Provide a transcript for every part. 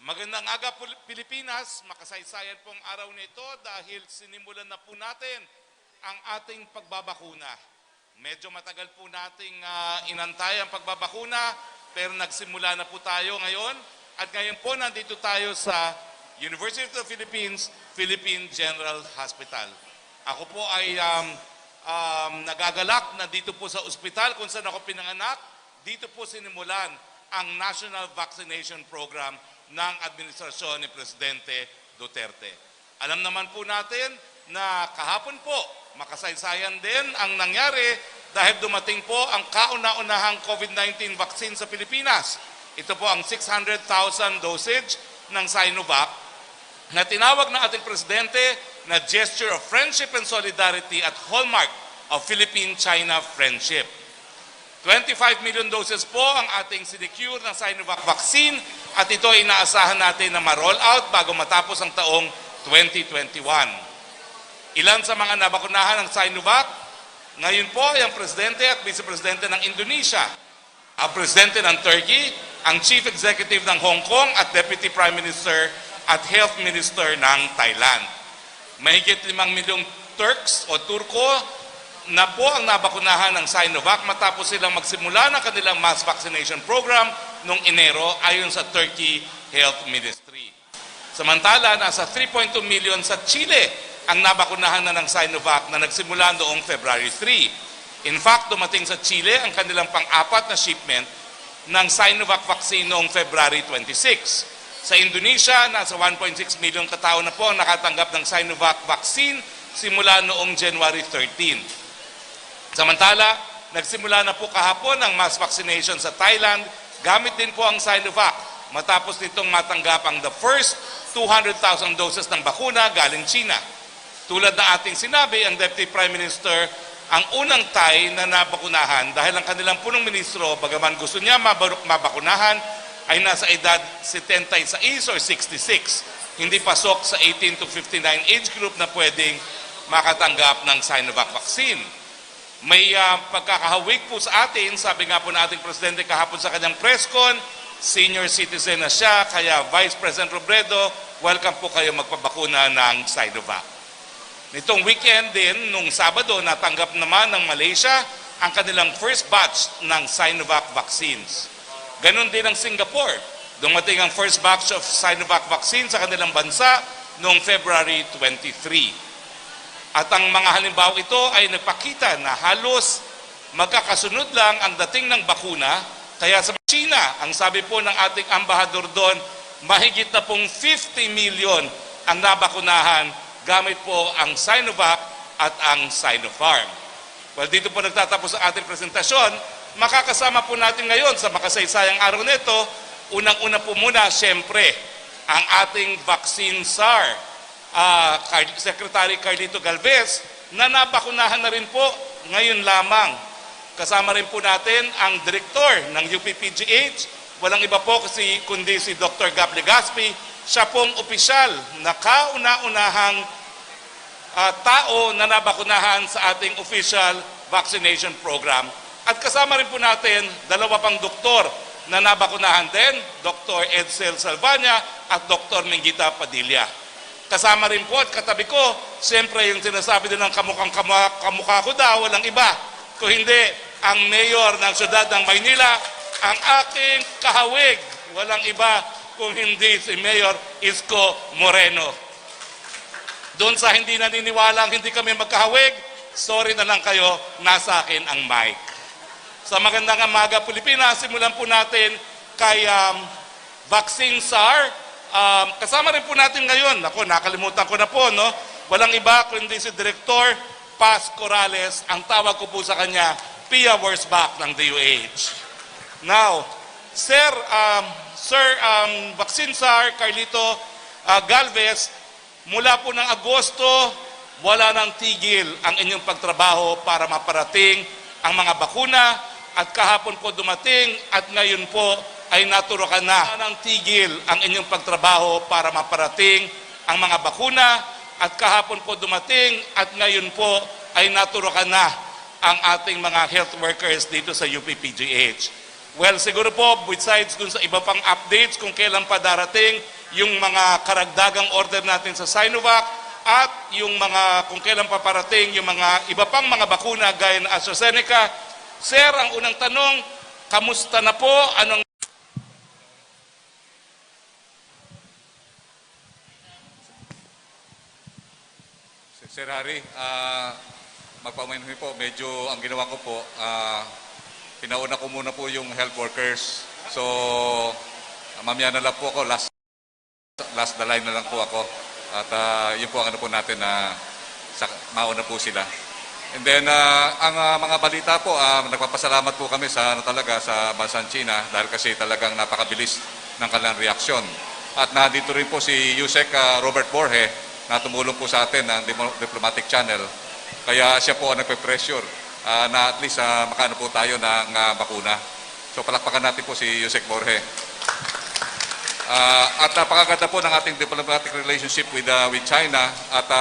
Magandang aga Pilipinas, makasaysayan pong araw nito dahil sinimulan na po natin ang ating pagbabakuna. Medyo matagal po nating inantay ang pagbabakuna pero nagsimula na po tayo ngayon at ngayon po nandito tayo sa University of the Philippines, Philippine General Hospital. Ako po ay nagagalak na dito po sa ospital kung saan ako pinanganak. Dito po sinimulan ang National Vaccination Program ng administrasyon ni Presidente Duterte. Alam naman po natin na kahapon po, makasaysayan din ang nangyari dahil dumating po ang kauna-unahang COVID-19 vaccine sa Pilipinas. Ito po ang 600,000 dosage ng Sinovac na tinawag ng ating Presidente na gesture of friendship and solidarity at hallmark of Philippine-China friendship. 25 million doses po ang ating sinecure ng Sinovac vaccine at ito ay inaasahan natin na ma-roll out bago matapos ang taong 2021. Ilan sa mga nabakunahan ng Sinovac? Ngayon po ay ang Presidente at Vice Presidente ng Indonesia, ang Presidente ng Turkey, ang Chief Executive ng Hong Kong at Deputy Prime Minister at Health Minister ng Thailand. Mahigit 5 milyong Turks o Turko na po ang nabakunahan ng Sinovac matapos silang magsimula ng kanilang mass vaccination program noong Enero ayon sa Turkey Health Ministry. Samantala, nasa 3.2 million sa Chile ang nabakunahan na ng Sinovac na nagsimula noong February 3. In fact, dumating sa Chile ang kanilang pang-apat na shipment ng Sinovac vaccine noong February 26. Sa Indonesia, nasa 1.6 million katao na po ang nakatanggap ng Sinovac vaccine simula noong January 13. Samantala, nagsimula na po kahapon ang mass vaccination sa Thailand. Gamit din po ang Sinovac matapos nitong matanggap ang the first 200,000 doses ng bakuna galing China. Tulad na ating sinabi, ang Deputy Prime Minister ang unang Thai na nabakunahan dahil ang kanilang punong ministro, bagaman gusto niya mabakunahan, ay nasa edad 76 or 66. Hindi pasok sa 18 to 59 age group na pwedeng makatanggap ng Sinovac vaccine. May pagkakahawig po sa atin, sabi nga po na ating Presidente kahapon sa kanyang press con, senior citizen na siya, kaya Vice President Robredo, welcome po kayo magpabakuna ng Sinovac. Nitong weekend din, nung Sabado, natanggap naman ng Malaysia ang kanilang first batch ng Sinovac vaccines. Ganon din ang Singapore. Dumating ang first batch of Sinovac vaccine sa kanilang bansa noong February 23. At ang mga halimbawa ito ay nagpakita na halos magkakasunod lang ang dating ng bakuna. Kaya sa China, ang sabi po ng ating ambahador doon, mahigit na pong 50 million ang nabakunahan gamit po ang Sinovac at ang Sinopharm. Well, dito po nagtatapos ang ating presentasyon. Makakasama po natin ngayon sa makasaysayang araw nito, unang-una po muna, siyempre, ang ating vaccine czar, Secretary Carlito Galvez, na nabakunahan na rin po ngayon lamang. Kasama rin po natin ang direktor ng UPPGH, walang iba po kundi si Dr. Gab Legaspi. Siya pong opisyal na kauna-unahang tao na nabakunahan sa ating official vaccination program. At kasama rin po natin dalawa pang doktor na nabakunahan din, Dr. Edsel Salvania at Dr. Mingita Padilla. Kasama rin po at katabi ko, siyempre yung sinasabi din ng kamukha ko daw, walang iba. Kung hindi, ang mayor ng siyudad ng Maynila, ang aking kahawig, walang iba kung hindi si Mayor Isko Moreno. Doon sa hindi naniniwalang hindi kami magkahawig, sorry na lang kayo, nasa akin ang mic. Sa magandang umaga Pilipinas, simulan po natin kay Vaccine czar. Kasama rin po natin ngayon, ako nakalimutan ko na po, no? Walang iba kundi si Director Paz Corrales, ang tawag ko po sa kanya, Pia Worsbach ng DOH. Now, Sir Vaccine czar Carlito Galvez, mula po ng Agosto, wala nang tigil ang inyong pagtrabaho para maparating ang mga bakuna at kahapon po dumating at ngayon po ay naturokan na ng tigil ang inyong pagtrabaho para maparating ang mga bakuna at kahapon po dumating at ngayon po ay naturokan na ang ating mga health workers dito sa UPPGH. Well, siguro po, besides dun sa iba pang updates kung kailan pa darating yung mga karagdagang order natin sa Sinovac at yung mga kung kailan paparating yung mga iba pang mga bakuna gaya ng AstraZeneca. Sir, ang unang tanong, kamusta na po? Anong Sir Harry, magpamainhin po, medyo ang ginawa ko po, pinauna ko muna po yung health workers. So, mamaya na lang po ako, last the line na lang po ako. At yun po ang ano po natin na mauna po sila. And then, ang mga balita po, nagpapasalamat po kami sa talaga sa bansang China dahil kasi talagang napakabilis ng kanilang reaksyon. At nandito rin po si Yusek Robert Borge na tumulong po sa atin ng diplomatic channel. Kaya siya po ang nagpe-pressure na at least makaano po tayo ng bakuna. So palakpakan natin po si Yusek Borge. At napakaganda po ng ating diplomatic relationship with China. At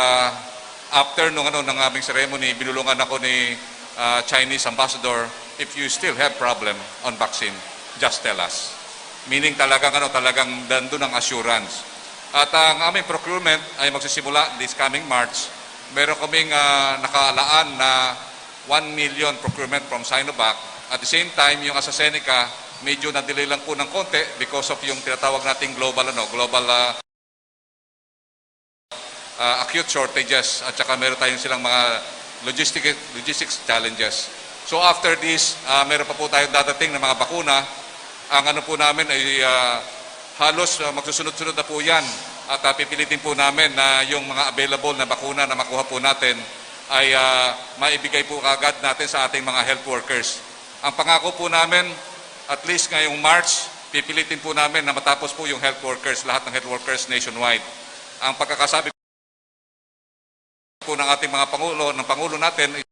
after ng aming ceremony, binulungan ako ni Chinese ambassador, if you still have problem on vaccine, just tell us. Meaning talagang dandun ang assurance. At ang aming procurement ay magsisimula this coming March. Meron kaming nakaalaan na 1 million procurement from Sinovac. At the same time, yung AstraZeneca, medyo na-delay lang po ng konti because of yung tinatawag nating global acute shortages at saka meron tayong silang mga logistics challenges. So after this, meron pa po tayong dadating na mga bakuna. Ang ano po namin ay halos magsusunod-sunod na po yan at pipilitin po namin na yung mga available na bakuna na makuha po natin ay maibigay po agad natin sa ating mga health workers. Ang pangako po namin, at least ngayong March, pipilitin po namin na matapos po yung health workers, lahat ng health workers nationwide. Ang pagkakasabi po ng ating mga Pangulo natin,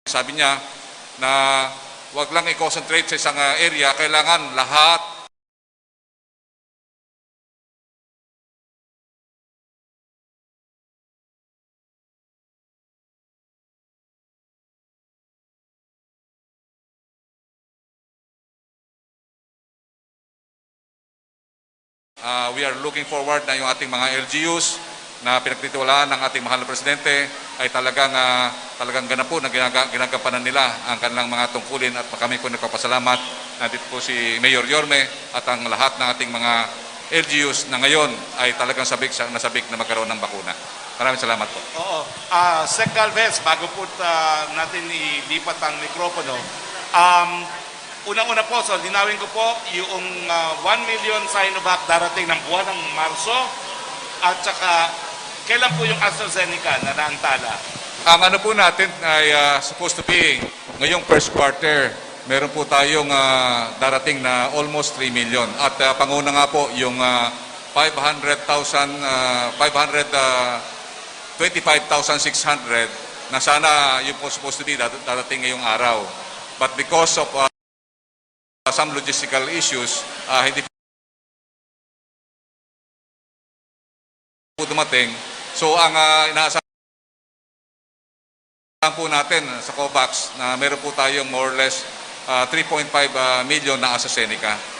sabi niya na wag lang i-concentrate sa isang area, kailangan lahat we are looking forward na yung ating mga LGUs na pinagtitiwalaan ng ating mahal na presidente ay talagang ganap po na ginagampanan nila ang kanilang mga tungkulin at kami po nagpapasalamat. Nandito po si Mayor Yorme at ang lahat ng ating mga LGUs na ngayon ay talagang nasabik na magkaroon ng bakuna. Maraming salamat po. Oo. Sec Galvez, bago po natin ilipat ang mikropono, unang-una po, so linawin ko po, yung 1 million Sinovac darating ng buwan ng Marso at saka kailan po yung AstraZeneca na naantala? Ang ano po natin ay supposed to be ngayong first quarter, meron po tayong darating na almost 3 million. At panguna nga po yung 25,600 na sana yung po supposed to be darating ngayong araw. But because of some logistical issues, hindi po dumating. So ang inaasahan po natin sa COVAX na meron po tayong more or less 3.5 million na AstraZeneca.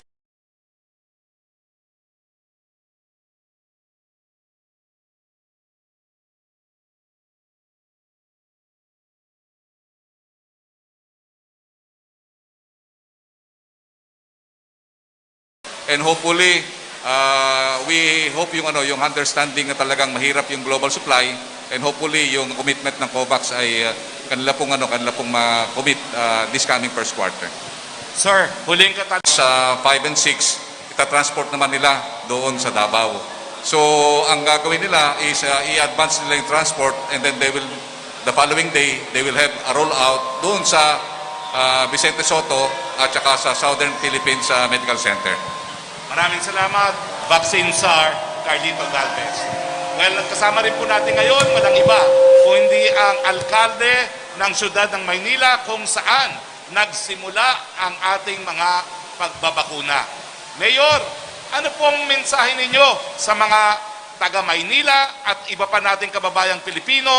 And hopefully, we hope yung understanding na talagang mahirap yung global supply, and hopefully yung commitment ng COVAX ay kanila pong ma-commit this coming first quarter. Sir, huling katanungan. Sa 5 and 6, itatransport naman nila doon sa Davao. So ang gagawin nila is i-advance nila yung transport, and then the following day, they will have a rollout doon sa Vicente Soto at saka sa Southern Philippines Medical Center. Maraming salamat, Vaccine Czar Carlito Galvez. Well, kasama rin po natin ngayon, walang iba, kung hindi ang alkalde ng siyudad ng Maynila kung saan nagsimula ang ating mga pagbabakuna. Mayor, ano pong mensahe ninyo sa mga taga-Maynila at iba pa nating kababayang Pilipino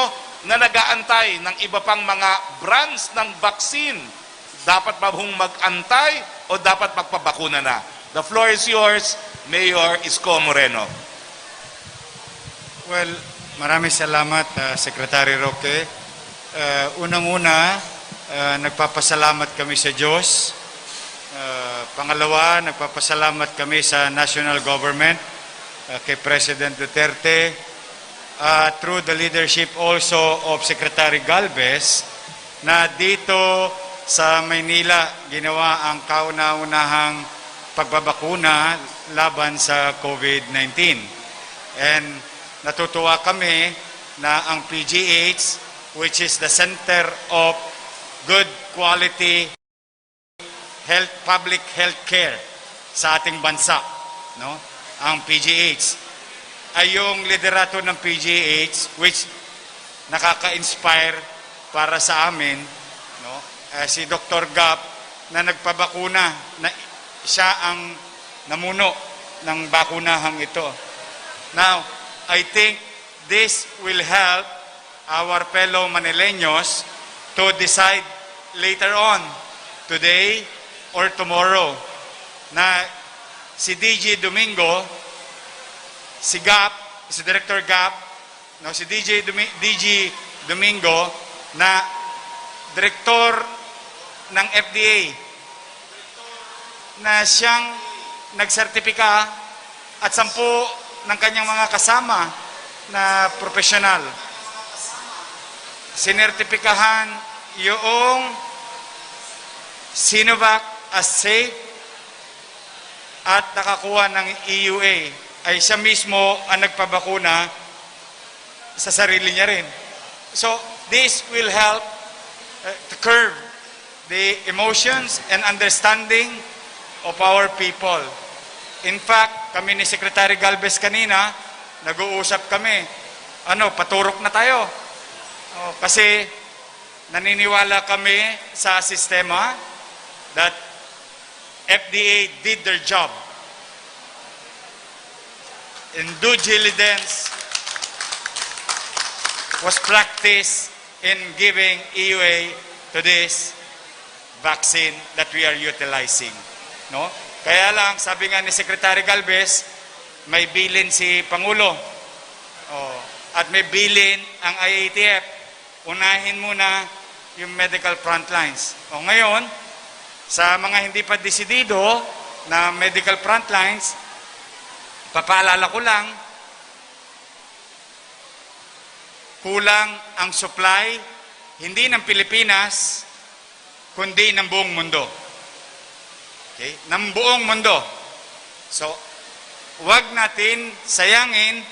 na nag-aantay ng iba pang mga brands ng vaccine Dapat ba hong mag-antay o dapat magpabakuna na? The floor is yours, Mayor Isko Moreno. Well, maraming salamat, Secretary Roque. Unang-una, nagpapasalamat kami sa Diyos. Pangalawa, nagpapasalamat kami sa national government, kay President Duterte, through the leadership also of Secretary Galvez, na dito sa Maynila ginawa ang kauna-unahang pagbabakuna laban sa COVID-19. And natutuwa kami na ang PGH, which is the center of good quality public health care sa ating bansa, no? Ang PGH ay yung liderato ng PGH which nakaka-inspire para sa amin, no? Si Dr. Gap na nagpabakuna, na siya ang namuno ng bakunahang ito. Now, I think this will help our fellow Manileños to decide later on, today or tomorrow, na si DG Domingo, si Gap, si Director Gap, no, si DG Domingo na Direktor ng FDA, na siyang nagsertipika at 10 ng kanyang mga kasama na profesional. Sinertipikahan yung Sinovac as safe at nakakuha ng EUA, ay siya mismo ang nagpabakuna sa sarili niya rin. So, this will help to curb the emotions and understanding of our people. In fact, kami ni Secretary Galvez kanina, nag-uusap kami, paturok na tayo. Kasi naniniwala kami sa sistema that FDA did their job. And due diligence was practiced in giving EUA to this vaccine that we are utilizing. No? Kaya lang, sabi nga ni Secretary Galvez, may bilin si Pangulo. At may bilin ang IATF. Unahin muna yung medical frontlines. Ngayon, sa mga hindi pa desidido na medical frontlines, papaalala ko lang, kulang ang supply, hindi ng Pilipinas, kundi ng buong mundo. Okay? Ng buong mundo. So, huwag natin sayangin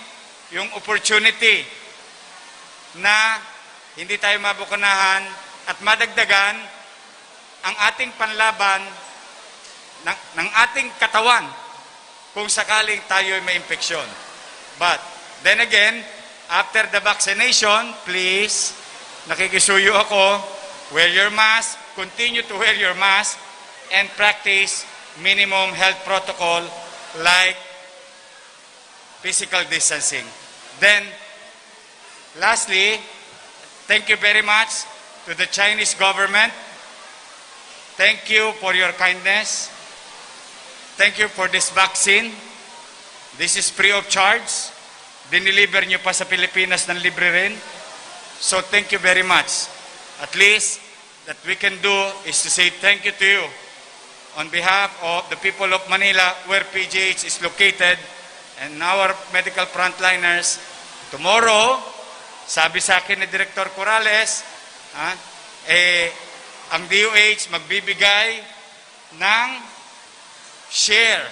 yung opportunity na hindi tayo mabukunahan at madagdagan ang ating panlaban ng ating katawan kung sakaling tayo ay may infeksyon. But, then again, after the vaccination, please, nakikisuyo ako, wear your mask, continue to wear your mask, and practice minimum health protocol like physical distancing. Then, lastly, thank you very much to the Chinese government. Thank you for your kindness. Thank you for this vaccine. This is free of charge. Diniliver nyo pa sa Pilipinas ng libre rin. So thank you very much. At least that we can do is to say thank you to you on behalf of the people of Manila where PGH is located and our medical frontliners. Tomorrow, sabi sa akin ni Director Corrales, ang DOH magbibigay ng share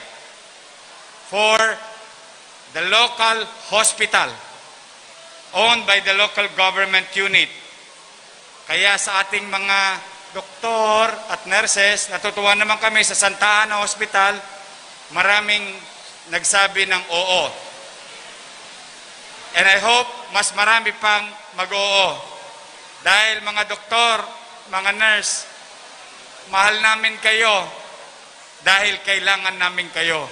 for the local hospital owned by the local government unit. Kaya sa ating mga doktor at nurses, natutuwa naman kami sa Santa Ana Hospital, maraming nagsabi ng oo. And I hope mas marami pang mag-oo. Dahil mga doktor, mga nurse, mahal namin kayo dahil kailangan namin kayo.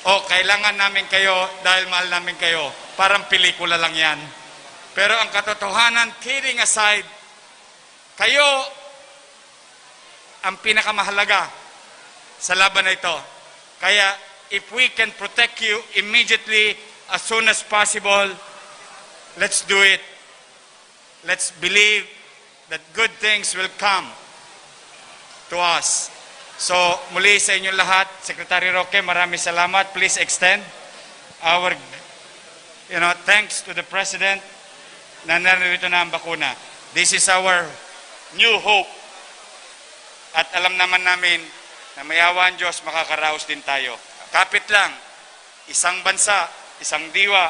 O kailangan namin kayo dahil mahal namin kayo. Parang pelikula lang yan. Pero ang katotohanan, kidding aside, kayo ang pinakamahalaga sa laban na ito. Kaya if we can protect you immediately as soon as possible, let's do it. Let's believe that good things will come to us. So muli sa inyong lahat, Secretary Roque, maraming salamat. Please extend our thanks to the President na narito na ang bakuna. This is our new hope. At alam naman namin na may awa ang Diyos, makakaraos din tayo. Kapit lang, isang bansa, isang diwa,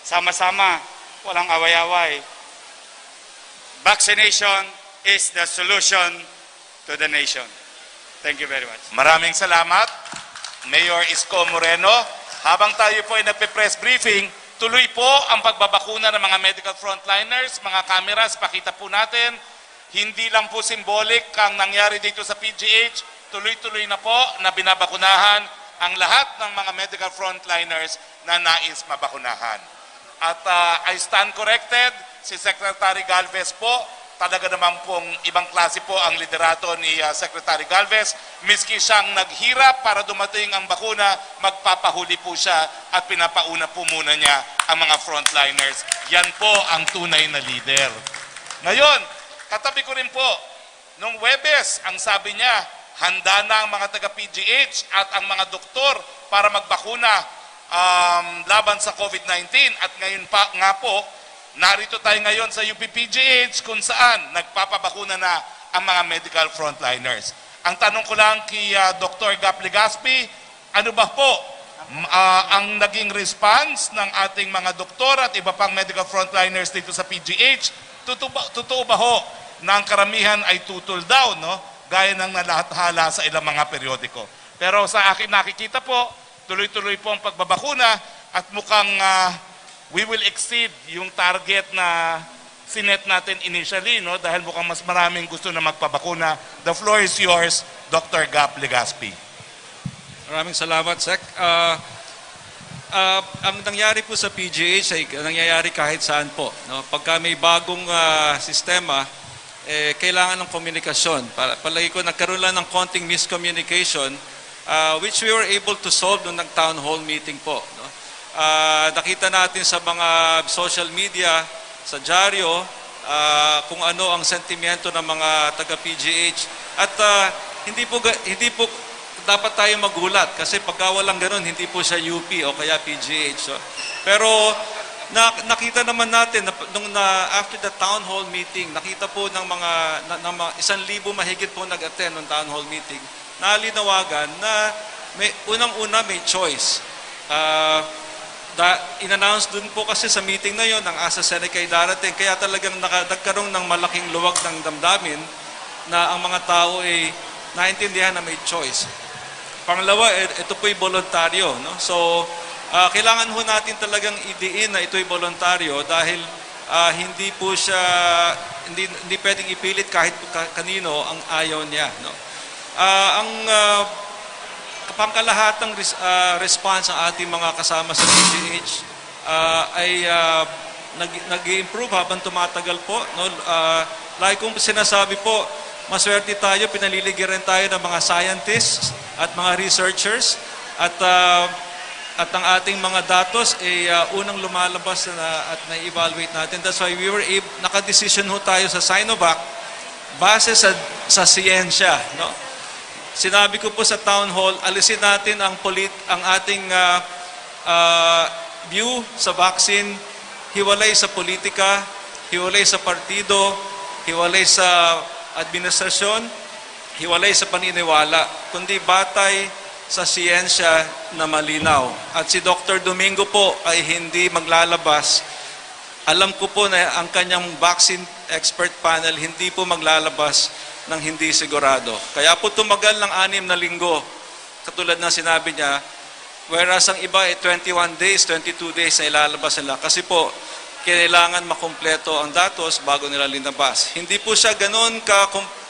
sama-sama, walang away-away. Vaccination is the solution to the nation. Thank you very much. Maraming salamat, Mayor Isko Moreno. Habang tayo po ay nagpe-press briefing, tuloy po ang pagbabakuna ng mga medical frontliners. Mga cameras, pakita po natin. Hindi lang po symbolic ang nangyari dito sa PGH. Tuloy-tuloy na po na binabakunahan ang lahat ng mga medical frontliners na nais mabakunahan. At I stand corrected, si Secretary Galvez po, talaga naman pong ibang klase po ang liderato ni Secretary Galvez. Miski siyang naghirap para dumating ang bakuna, magpapahuli po siya at pinapauna po muna niya ang mga frontliners. Yan po ang tunay na leader. Ngayon, katabi ko rin po, nung Webes, ang sabi niya, handa na ang mga taga-PGH at ang mga doktor para magbakuna laban sa COVID-19. At ngayon pa nga po, narito tayo ngayon sa UP-PGH kung saan nagpapabakuna na ang mga medical frontliners. Ang tanong ko lang kay Dr. Gap Legaspi, ano ba po ang naging response ng ating mga doktor at iba pang medical frontliners dito sa PGH? Totoo ba ho na ang karamihan ay tutol daw, no? Gaya ng nalahathala sa ilang mga periodiko. Pero sa akin nakikita po, tuloy-tuloy po ang pagbabakuna at mukhang we will exceed yung target na sinet natin initially, no? Dahil mukhang mas maraming gusto na magpabakuna. The floor is yours, Dr. Gap Legaspi. Maraming salamat, Sec. Ang nangyari po sa PGH ay nangyayari kahit saan po. No? Pagka may bagong sistema, kailangan ng komunikasyon. Palagi ko nagkaroon lang ng konting miscommunication, which we were able to solve nung nag-town hall meeting po. No? Nakita natin sa mga social media, sa dyaryo, kung ano ang sentimiento ng mga taga-PGH. At hindi po dapat tayo magulat kasi pagka walang ganun, hindi po siya UP o kaya PGH. So, pero nakita naman natin after the town hall meeting, nakita po ng mga 1,000 mahigit po nag-attend ng town hall meeting, nalinawagan na unang-una may choice. In-announce dun po kasi sa meeting na yon ng AstraZeneca ay darating, kaya talagang nagkaroon ng malaking luwag ng damdamin na ang mga tao ay naintindihan na may choice. Pangalawa, ito po'y voluntaryo. No? So, kailangan ho natin talagang idiin na ito'y voluntaryo dahil hindi po siya, hindi pwedeng ipilit kahit kanino ang ayaw niya. No? Ang pangkalahatang response ng ating mga kasama sa PGH ay nag-i-improve habang tumatagal po. No? Like kung sinasabi po, maswerte tayo, pinaliligiran tayo ng mga scientists at mga researchers at ang ating mga datos ay unang lumalabas at na-evaluate natin. That's why nakadesisyon ho tayo sa Sinovac base sa siyensya. No? Sinabi ko po sa town hall, alisin natin ang ating view sa vaccine, hiwalay sa politika, hiwalay sa partido, hiwalay sa administrasyon, hiwalay sa paniniwala, kundi batay sa siyensya na malinaw. At si Dr. Domingo po ay hindi maglalabas. Alam ko po na ang kanyang vaccine expert panel hindi po maglalabas ng hindi sigurado. Kaya po tumagal ng 6 na linggo, katulad na sinabi niya, whereas ang iba ay 21 days, 22 days na ilalabas nila. Kasi po, kailangan makumpleto ang datos bago nila linabas. Hindi po siya ganoon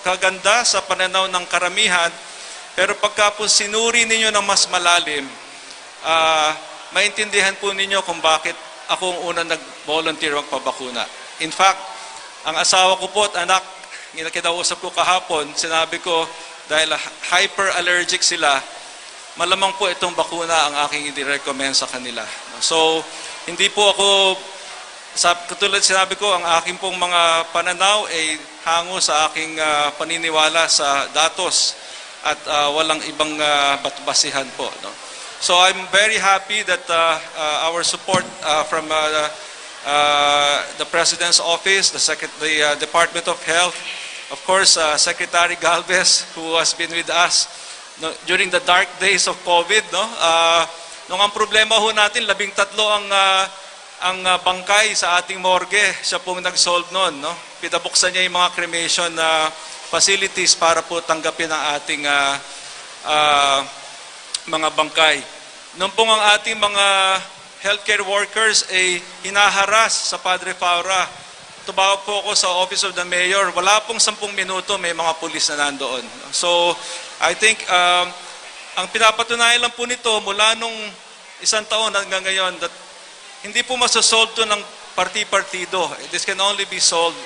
kaganda sa pananaw ng karamihan, pero pagka po sinuri ninyo ng mas malalim, maintindihan po ninyo kung bakit ako ang unang nag-volunteer magpabakuna. In fact, ang asawa ko po at anak kinausap ko kahapon, sinabi ko, dahil hyper-allergic sila, malamang po itong bakuna ang aking i-recommend sa kanila. So, hindi po ako, katulad sinabi ko, ang aking pong mga pananaw ay hango sa aking paniniwala sa datos at walang ibang basihan po. No? So I'm very happy that our support from the President's Office, the Department of Health, of course, Secretary Galvez, who has been with us during the dark days of COVID. No? Nung ang problema ho natin, 13 ang bangkay sa ating morgue, siya pong nag-solve noon. No? Pinabuksan niya yung mga cremation facilities para po tanggapin ang ating mga bangkay. Noon pong ang ating mga healthcare workers ay hinaharas sa Padre Faura. Tumawag po ako sa Office of the Mayor. Wala pong 10 minuto, may mga pulis na nandoon. So, I think ang pinapatunayan lang po nito mula nung isang taon hanggang ngayon that hindi po masasolve to ng parti-partido. This can only be solved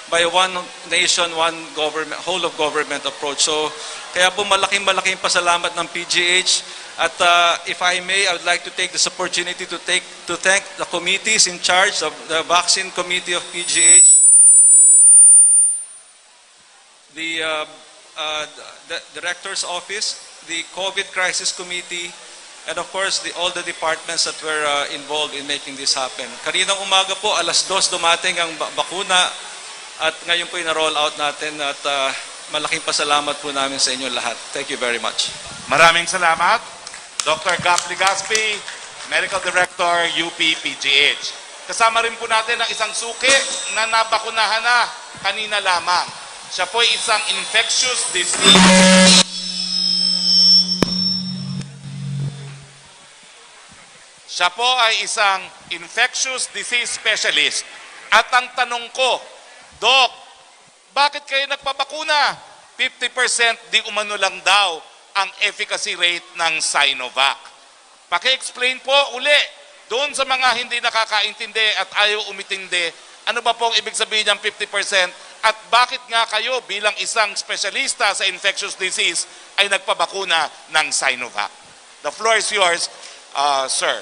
by one nation, one government, whole of government approach. So, kaya po malaking pasalamat ng PGH. At if I may, I would like to take this opportunity to thank the committees in charge of the Vaccine Committee of PGH, the Director's Office, the COVID Crisis Committee, and of course, all the departments that were involved in making this happen. Kaninang umaga po, 2:00 dumating ang bakuna at ngayon po ina-roll out natin at malaking pasalamat po namin sa inyo lahat. Thank you very much. Maraming salamat. Dr. Gap Ligaspi, Medical Director, UP PGH. Kasama rin po natin ang isang suki na nabakunahan na kanina lamang. Siya po ay isang infectious disease. Siya po ay isang infectious disease specialist. At ang tanong ko, Doc, bakit kayo nagpabakuna? 50% di umano lang daw ang efficacy rate ng Sinovac. Paki-explain po uli, doon sa mga hindi nakakaintindi at ayaw umitindi, ano ba pong ibig sabihin ng 50%? At bakit nga kayo bilang isang espesyalista sa infectious disease ay nagpabakuna ng Sinovac? The floor is yours, sir.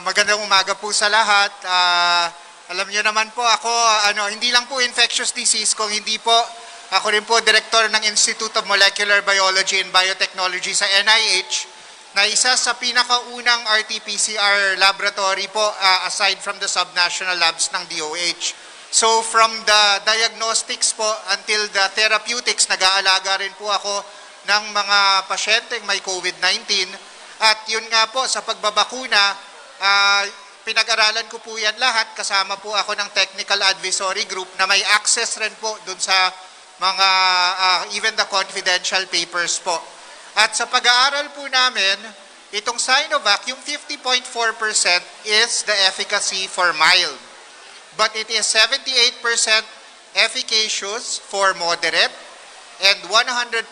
Magandang umaga po sa lahat. Alam niyo naman po ako, hindi lang po infectious disease, kung hindi po, ako rin po director ng Institute of Molecular Biology and Biotechnology sa NIH, na isa sa pinakaunang RT-PCR laboratory po aside from the subnational labs ng DOH. So from the diagnostics po until the therapeutics, nag-aalaga rin po ako ng mga pasyenteng may COVID-19. At yun nga po, sa pagbabakuna, pinag-aralan ko po yan lahat. Kasama po ako ng technical advisory group na may access rin po dun sa mga, even the confidential papers po. At sa pag-aaral po namin, itong Sinovac, yung 50.4% is the efficacy for mild. But it is 78% efficacious for moderate and 100%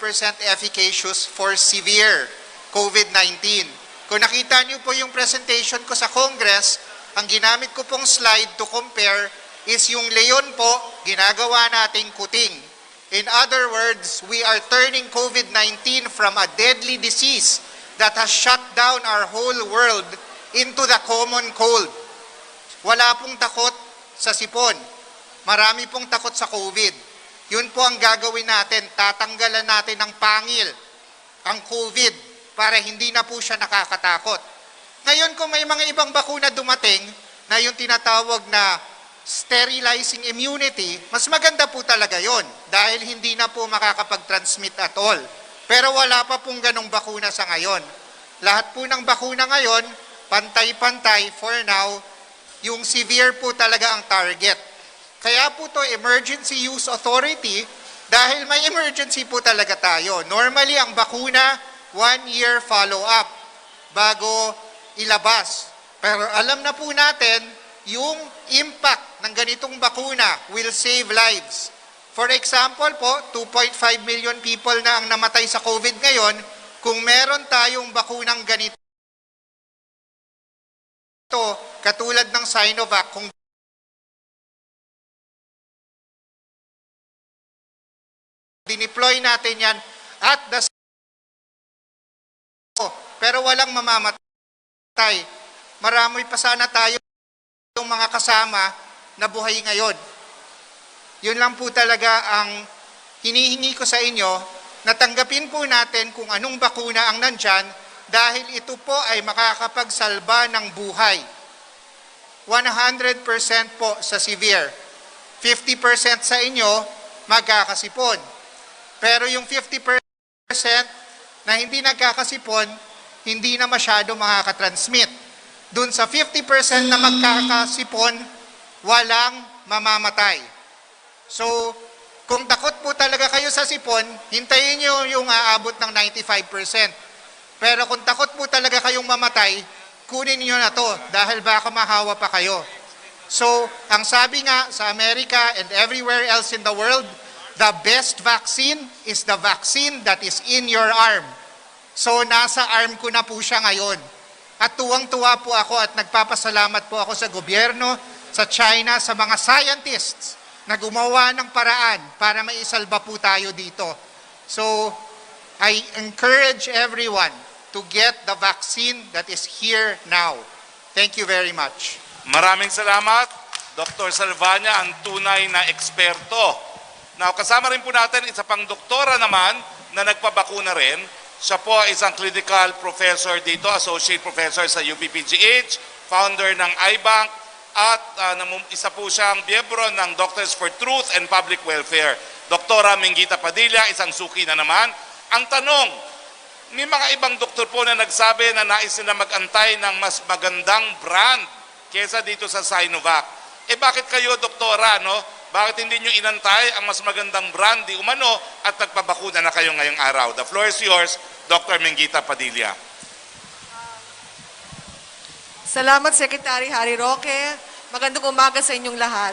efficacious for severe COVID-19. Kung nakita niyo po yung presentation ko sa Congress, ang ginamit ko pong slide to compare is yung leon po, ginagawa nating kuting. In other words, we are turning COVID-19 from a deadly disease that has shut down our whole world into the common cold. Wala pong takot sa sipon. Marami pong takot sa COVID. Yun po ang gagawin natin. Tatanggalan natin ng pangil ang COVID para hindi na po siya nakakatakot. Ngayon, kung may mga ibang bakuna dumating na yung tinatawag na sterilizing immunity, mas maganda po talaga yon dahil hindi na po makakapag-transmit at all. Pero wala pa pong ganong bakuna sa ngayon. Lahat po ng bakuna ngayon, pantay-pantay for now, yung severe po talaga ang target. Kaya po to emergency use authority dahil may emergency po talaga tayo. Normally, ang bakuna, 1 year follow-up bago ilabas. Pero alam na po natin, yung impact ng ganitong bakuna will save lives. For example po, 2.5 million people na ang namatay sa COVID ngayon. Kung meron tayong bakunang ganito, katulad ng Sinovac, kung dineploy natin yan at pero walang mamamatay. Marami pa sana tayo yung mga kasama na buhay ngayon. Yun lang po talaga ang hinihingi ko sa inyo, na tanggapin po natin kung anong bakuna ang nandyan dahil ito po ay makakapagsalba ng buhay. 100% po sa severe. 50% sa inyo magkakasipon. Pero yung 50% na hindi nagkakasipon, hindi na masyado makakatransmit. Dun sa 50% na magkakasipon, walang mamamatay. So, kung takot po talaga kayo sa sipon, hintayin nyo yung aabot ng 95%. Pero kung takot po talaga kayong mamatay, kunin niyo na to dahil baka mahawa pa kayo. So, ang sabi nga sa Amerika and everywhere else in the world, the best vaccine is the vaccine that is in your arm. So, nasa arm ko na po siya ngayon. At tuwang-tuwa po ako at nagpapasalamat po ako sa gobyerno, sa China, sa mga scientists na gumawa ng paraan para maisalba po tayo dito. So, I encourage everyone to get the vaccine that is here now. Thank you very much. Maraming salamat, Dr. Salvania, ang tunay na eksperto. Now, kasama rin po natin isa pang doktora naman na nagpabakuna rin. Siya po ay isang clinical professor dito, associate professor sa UPPGH, founder ng iBank, at isa po siyang miyembro ng Doctors for Truth and Public Welfare. Doktora Mingita Padilla, isang suki na naman. Ang tanong, may mga ibang doktor po na nagsabi na nais nila mag-antay ng mas magandang brand kesa dito sa Sinovac. Eh bakit kayo, doktora, no? Bakit hindi nyo inantay ang mas magandang brand di umano at nagpabakuna na kayo ngayong araw? The floor is yours, Dr. Mingita Padilla. Salamat, Secretary Harry Roque. Magandang umaga sa inyong lahat.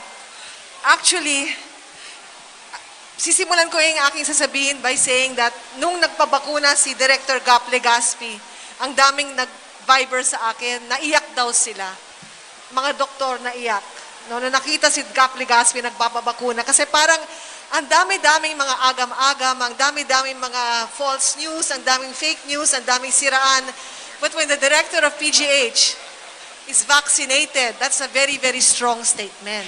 Actually, sisimulan ko yung aking sasabihin by saying that nung nagpabakuna si Director Gap Legaspi, ang daming nag-viber sa akin, naiyak daw sila. Mga doktor naiyak. No, nung nakita si Gap Legaspi nagpapabakuna, kasi parang ang dami-daming mga agam-agam, ang dami-daming mga false news, ang daming fake news, ang daming siraan. But when the Director of PGH is vaccinated, that's a very, very strong statement.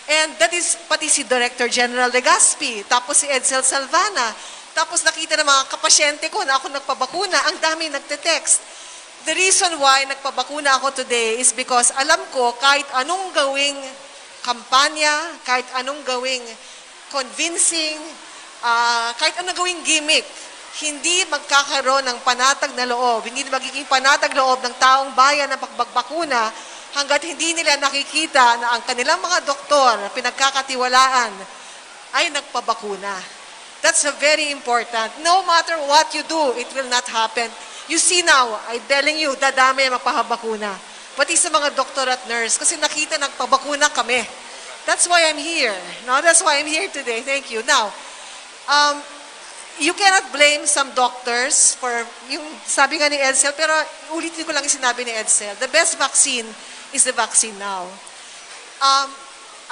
And that is pati si Director General Legaspi, tapos si Edsel Salvana, tapos nakita ng mga kapasyente ko na ako nagpabakuna, ang dami nagte-text. The reason why nagpabakuna ako today is because alam ko kahit anong gawing kampanya, kahit anong gawing convincing, kahit anong gawing gimmick, hindi magkakaroon ng panatag na loob, hindi magiging panatag loob ng taong bayan ng pagbakuna hanggat hindi nila nakikita na ang kanilang mga doktor, pinagkakatiwalaan, ay nagpabakuna. That's a very important. No matter what you do, it will not happen. You see now, I'm telling you, dadami ang magpahabakuna. Pati sa mga doktor at nurse, kasi nakita nagpabakuna kami. That's why I'm here. No? That's why I'm here today. Thank you. Now, you cannot blame some doctors for yung sabi nga ni Edsel, pero ulitin ko lang yung sinabi ni Edsel. The best vaccine is the vaccine now.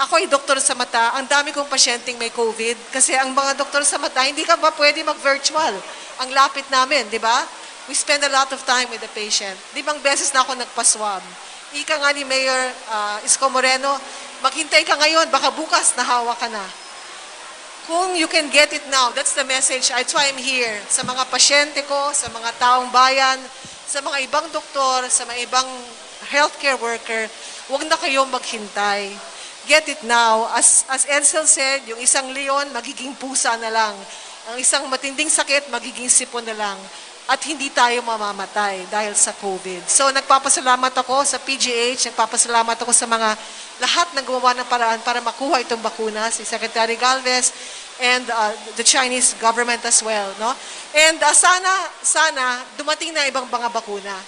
Ako ay doktor sa mata. Ang dami kong pasyenteng may COVID kasi ang mga doktor sa mata, hindi ka ba pwede mag-virtual? Ang lapit namin, di ba? We spend a lot of time with the patient. Di bang beses na ako nagpa-swab? Ika nga ni Mayor Isko Moreno, maghintay ka ngayon, baka bukas nahawa ka na. Kung you can get it now, that's the message. That's why I'm here. Sa mga pasyente ko, sa mga taong bayan, sa mga ibang doktor, sa mga ibang healthcare worker, huwag na kayong maghintay. Get it now. As Edsel said, yung isang leon, magiging pusa na lang. Ang isang matinding sakit, magiging sipon na lang. At hindi tayo mamamatay dahil sa COVID. So nagpapasalamat ako sa PGH, nagpapasalamat ako sa mga lahat na gumawa ng paraan para makuha itong bakuna, si Secretary Galvez and the Chinese government as well. No? And sana dumating na ibang mga bakuna.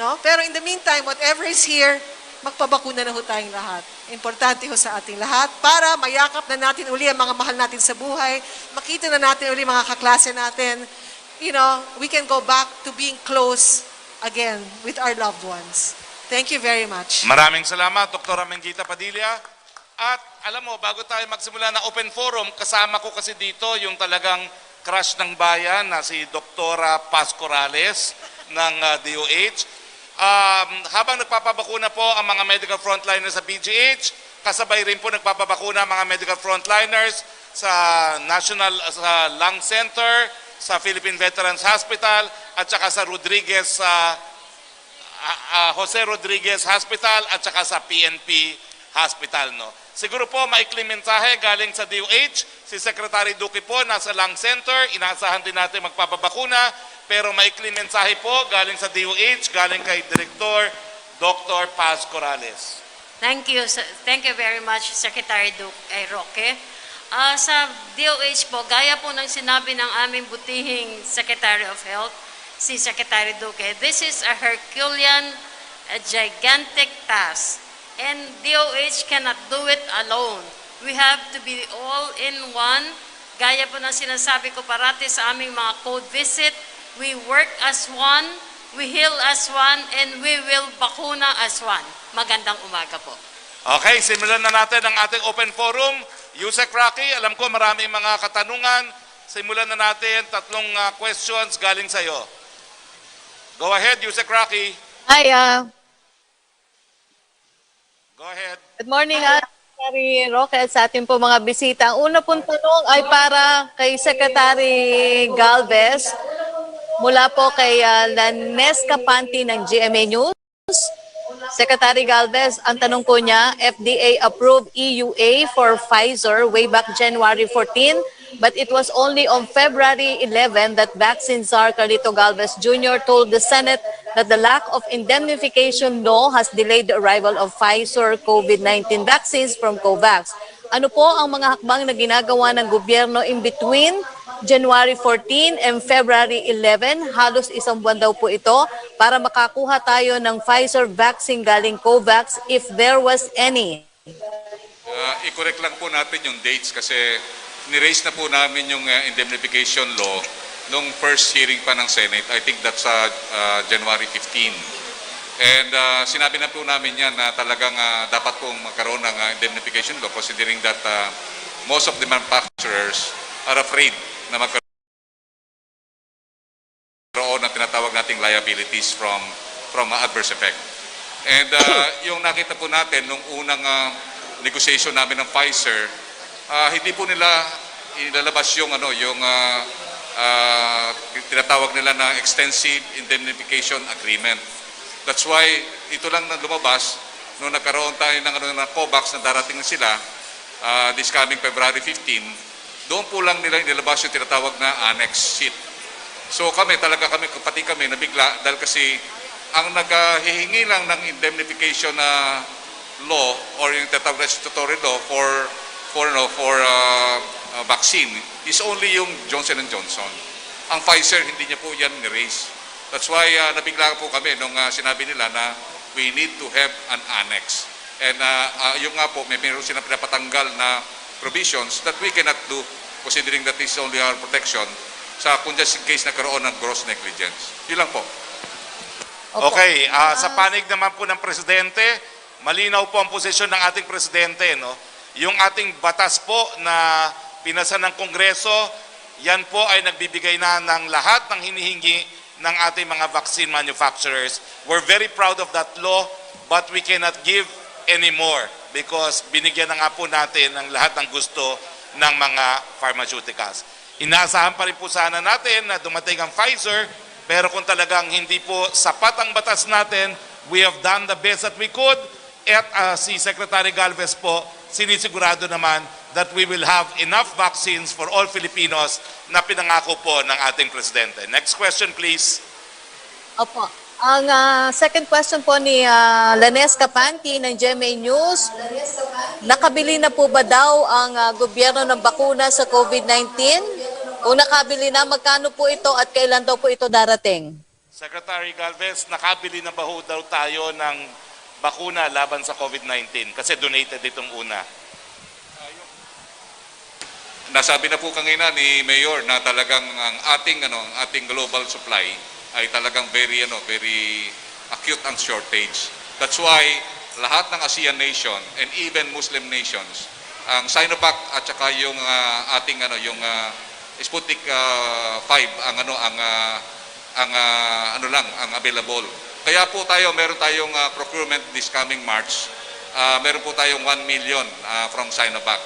No? Pero in the meantime, whatever is here, magpabakuna na ho tayong lahat. Importante ho sa ating lahat para mayakap na natin uli ang mga mahal natin sa buhay, makita na natin uli mga kaklase natin, you know, we can go back to being close again with our loved ones. Thank you very much. Maraming salamat, Dr. Mingita Padilla. At alam mo, bago tayo magsimula ng open forum, kasama ko kasi dito yung talagang crush ng bayan na si Doktora Paz Corrales ng DOH. Habang nagpapabakuna po ang mga medical frontliners sa PGH, kasabay rin po nagpapabakuna ang mga medical frontliners sa sa Lung Center, sa Philippine Veterans Hospital, at saka sa Jose Rodriguez Hospital, at saka sa PNP Hospital. No? Siguro po maikling mensahe galing sa DOH, si Secretary Duque po nasa Lung Center, inaasahan din natin magpapabakuna, pero maikling mensahe po galing sa DOH, galing kay Director Dr. Paz Corrales. Thank you very much, Secretary Roque. Sa DOH po, gaya po ng sinabi ng aming butihing Secretary of Health, si Secretary Duque, this is a Herculean, a gigantic task. And DOH cannot do it alone. We have to be all in one. Gaya po ng sinasabi ko parati sa aming mga code visit, we work as one, we heal as one, and we will bakuna as one. Magandang umaga po. Okay, simulan na natin ang ating open forum. Yusek Rocky, alam ko maraming mga katanungan. Simulan na natin, 3 questions galing sa iyo. Go ahead, Yusek Rocky. Hi, Go ahead. good morning, Secretary Roque at sa ating po mga bisita. Ang una pong tanong ay para kay Secretary Galvez, mula po kay Lanes Capanti ng GMA News. Secretary Galvez, ang tanong po niya, FDA approved EUA for Pfizer way back January 14, but it was only on February 11 that vaccine czar Carlito Galvez Jr. told the Senate that the lack of indemnification law has delayed the arrival of Pfizer COVID-19 vaccines from COVAX. Ano po ang mga hakbang na ginagawa ng gobyerno in between January 14 and February 11? Halos isang buwan daw po ito para makakuha tayo ng Pfizer vaccine galing COVAX if there was any. I-correct lang po natin yung dates kasi ni-raise na po namin yung indemnification law nung first hearing pa ng Senate. I think that's January 15. And sinabi na po namin yan na talagang dapat pong magkaroon ng indemnification law considering that most of the manufacturers are afraid na magkaroon ng tinatawag nating liabilities from adverse effect. And yung nakita po natin nung unang negotiation namin ng Pfizer, hindi po nila ilalabas yung tinatawag nila na extensive indemnification agreement. That's why ito lang na lumabas nung nagkaroon tayo ng COVAX na darating na sila this coming February 15. Doon po lang nila inilabas yung tinatawag na annex sheet. So pati kami nabigla dahil kasi ang naghihingi lang ng indemnification na law or yung tinatawag na statutory law for vaccine is only yung Johnson & Johnson. Ang Pfizer, hindi niya po yan ni-raise. That's why nabigla po kami nung sinabi nila na we need to have an annex. And yung nga po, meron silang pinapatanggal na provisions that we cannot do considering that this is only our protection kung just in case nagkaroon ng gross negligence. Yun lang po. Okay, sa panig naman po ng Presidente, malinaw po ang posisyon ng ating Presidente. No? Yung ating batas po na pinasa ng Kongreso, yan po ay nagbibigay na ng lahat ng hinihingi ng ating mga vaccine manufacturers. We're very proud of that law, but we cannot give any more because binigyan na nga po natin ang lahat ng gusto ng mga pharmaceuticals. Inaasahan pa rin po sana natin na dumating ang Pfizer, pero kung talagang hindi po sapat ang batas natin, we have done the best that we could. At si Secretary Galvez po, sinisigurado naman that we will have enough vaccines for all Filipinos na pinangako po ng ating Presidente. Next question, please. Opo. Ang second question po ni Lanes Capanti ng GMA News, nakabili na po ba daw ang gobyerno ng bakuna sa COVID-19? Kung nakabili na, magkano po ito at kailan daw po ito darating? Secretary Galvez, nakabili na ba ho daw tayo ng bakuna laban sa COVID-19? Kasi donated itong una. Nasabi na po kanina ni Mayor na talagang ang ating global supply ay talagang very acute ang shortage. That's why lahat ng ASEAN nation and even Muslim nations, ang Sinovac at saka yung ating yung Sputnik 5 ang available. Kaya po meron tayong procurement this coming March. Meron po tayong 1 million from Sinovac.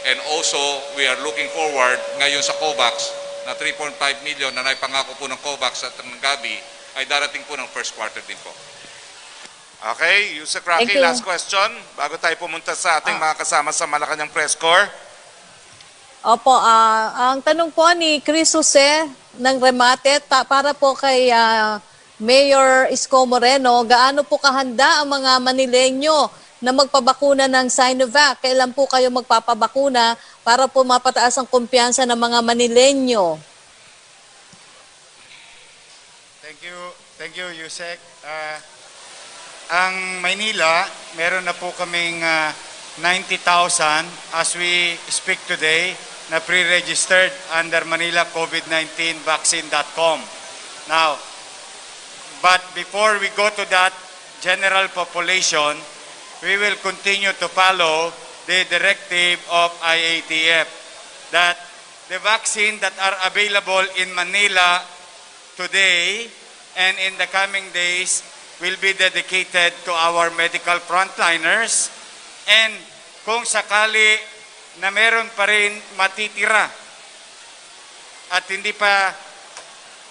And also, we are looking forward ngayon sa COVAX na 3.5 million na naipangako po ng COVAX at ng Gavi ay darating po ng first quarter din po. Okay, Yusek Rocky, Thank you. last question bago tayo pumunta sa ating mga kasama sa Malacanang Press Corps. Opo, ang tanong po ni Chris Jose ng Remate, para po kay Mayor Isko Moreno, gaano po kahanda ang mga Manileño na magpabakuna ng Sinovac? Kailan po kayo magpapabakuna para po mapataas ang kumpiyansa ng mga Manileño? Thank you, Yusek. Ang Maynila, meron na po kaming 90,000 as we speak today na pre-registered under ManilaCovid19vaccine.com. Now, but before we go to that general population, we will continue to follow the directive of IATF that the vaccine that are available in Manila today and in the coming days will be dedicated to our medical frontliners, and kung sakali na meron pa rin matitira at hindi pa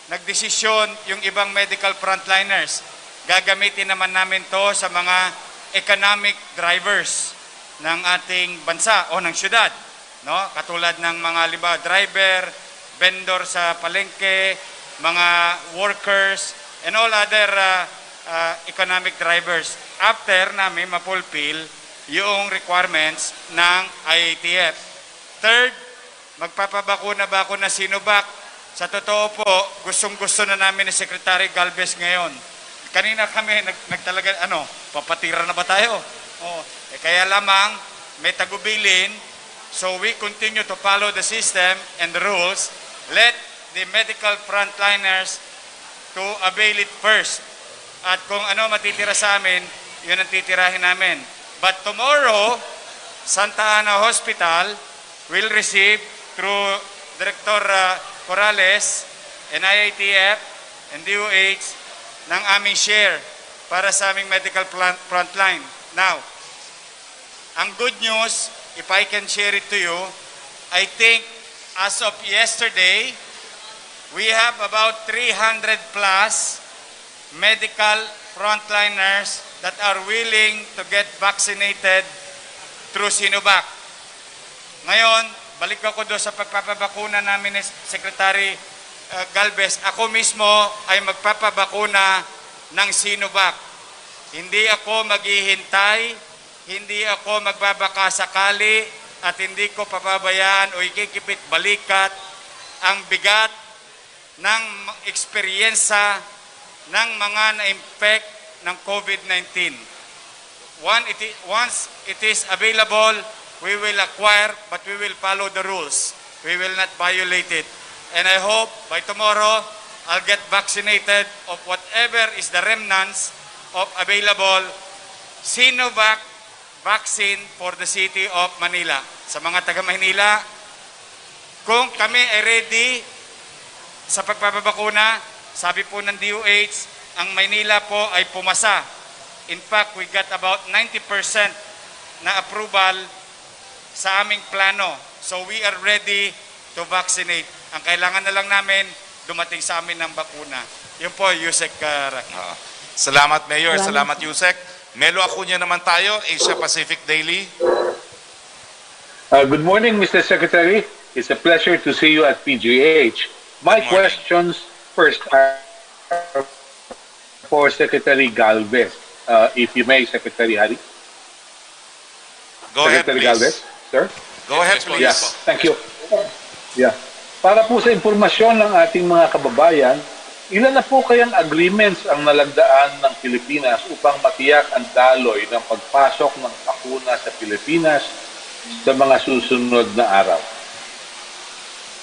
nagdesisyon yung ibang medical frontliners, gagamitin naman namin to sa mga economic drivers ng ating bansa o ng syudad, no? Katulad ng mga driver, vendor sa palengke, mga workers, and all other economic drivers after namin mapulfill yung requirements ng IATF. Third, magpapabakuna ba ako na Sinovac? Sa totoo po, gustong-gusto na namin ni Secretary Galvez ngayon. Kanina kami nagtalaga, papatira na ba tayo? Kaya lamang may tagubilin, so we continue to follow the system and the rules. Let the medical frontliners to avail it first. At kung ano matitira sa amin, yun ang titirahin namin. But tomorrow, Santa Ana Hospital will receive through Director Corrales and IATF and DOH ng aming share para sa aming medical frontline. Now, ang good news, if I can share it to you, I think as of yesterday, we have about 300 plus medical frontliners that are willing to get vaccinated through Sinovac. Ngayon, balik ako doon sa pagpapabakuna namin ni Secretary Galvez. Ako mismo ay magpapabakuna ng Sinovac. Hindi ako maghihintay, hindi ako magbabaka sakali, at hindi ko papabayaan o ikikipit balikat ang bigat ng eksperyensa ng mga na-infect ng COVID-19. Once it is available, we will acquire, but we will follow the rules. We will not violate it. And I hope by tomorrow, I'll get vaccinated of whatever is the remnants of available Sinovac vaccine for the city of Manila. Sa mga taga-Manila, kung kami ay ready sa pagpapabakuna, sabi po ng DOH, ang Maynila po ay pumasa. In fact, we got about 90% na approval sa aming plano. So we are ready to vaccinate. Ang kailangan na lang namin, dumating sa amin ng bakuna. Yun po, Yusek Rocky. Salamat, Mayor. Salamat, Yusek. Melo Acuña naman tayo, Asia Pacific Daily. Good morning, Mr. Secretary. It's a pleasure to see you at PGH. My questions first are for Secretary Galvez. If you may, Secretary Hari. Go ahead, Secretary please. Galvez, sir. Go ahead, please. Yes, thank you. Yeah. Para po sa impormasyon ng ating mga kababayan, ilan na po kayang agreements ang nalagdaan ng Pilipinas upang matiyak ang daloy ng pagpasok ng bakuna sa Pilipinas sa mga susunod na araw?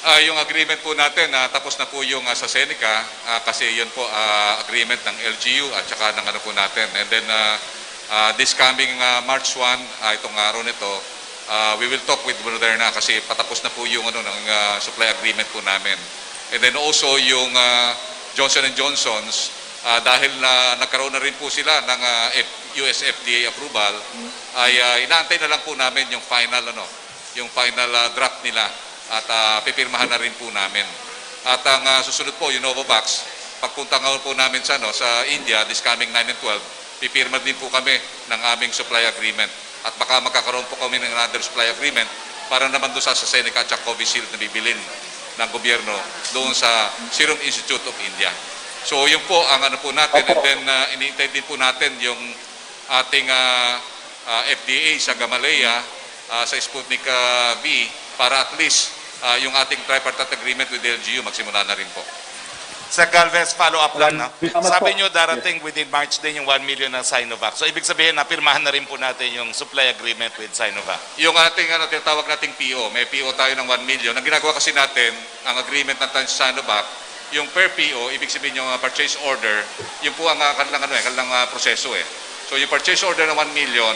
Yung agreement po natin, tapos na po yung sa Seneca, kasi yun po agreement ng LGU at saka ng po natin. And then This coming March 1, itong araw nito, we will talk with Moderna kasi patapos na po yung ng supply agreement po namin. And then also yung Johnson & Johnson's, dahil nagkaroon na rin po sila ng US FDA approval, ay inaantay na lang po namin yung final draft nila at pipirmahan na rin po namin. At ang susunod po, yung Novavax, pagpunta nga po namin sa India, this coming 9 and 12, pipirma din po kami ng aming supply agreement. At baka magkakaroon po kami ng another supply agreement para naman doon sa AstraZeneca at Covishield na bibilin ng gobyerno doon sa Serum Institute of India. So yun po ang po natin. And then iniintay din po natin yung ating FDA sa Gamaleya sa Sputnik V para at least yung ating tripartite agreement with LGU magsimula na rin po. Sir Galvez, follow-up lang. No? Salamat Sabi po. nyo darating within March din yung 1 million ng Sinovac. So ibig sabihin, napirmahan na rin po natin yung supply agreement with Sinovac. Yung ating tinatawag nating PO, may PO tayo ng 1 million. Ang ginagawa kasi natin, ang agreement natin sa Sinovac, yung per PO, ibig sabihin yung purchase order, yung po ang kanilang proseso eh. So yung purchase order ng 1 million,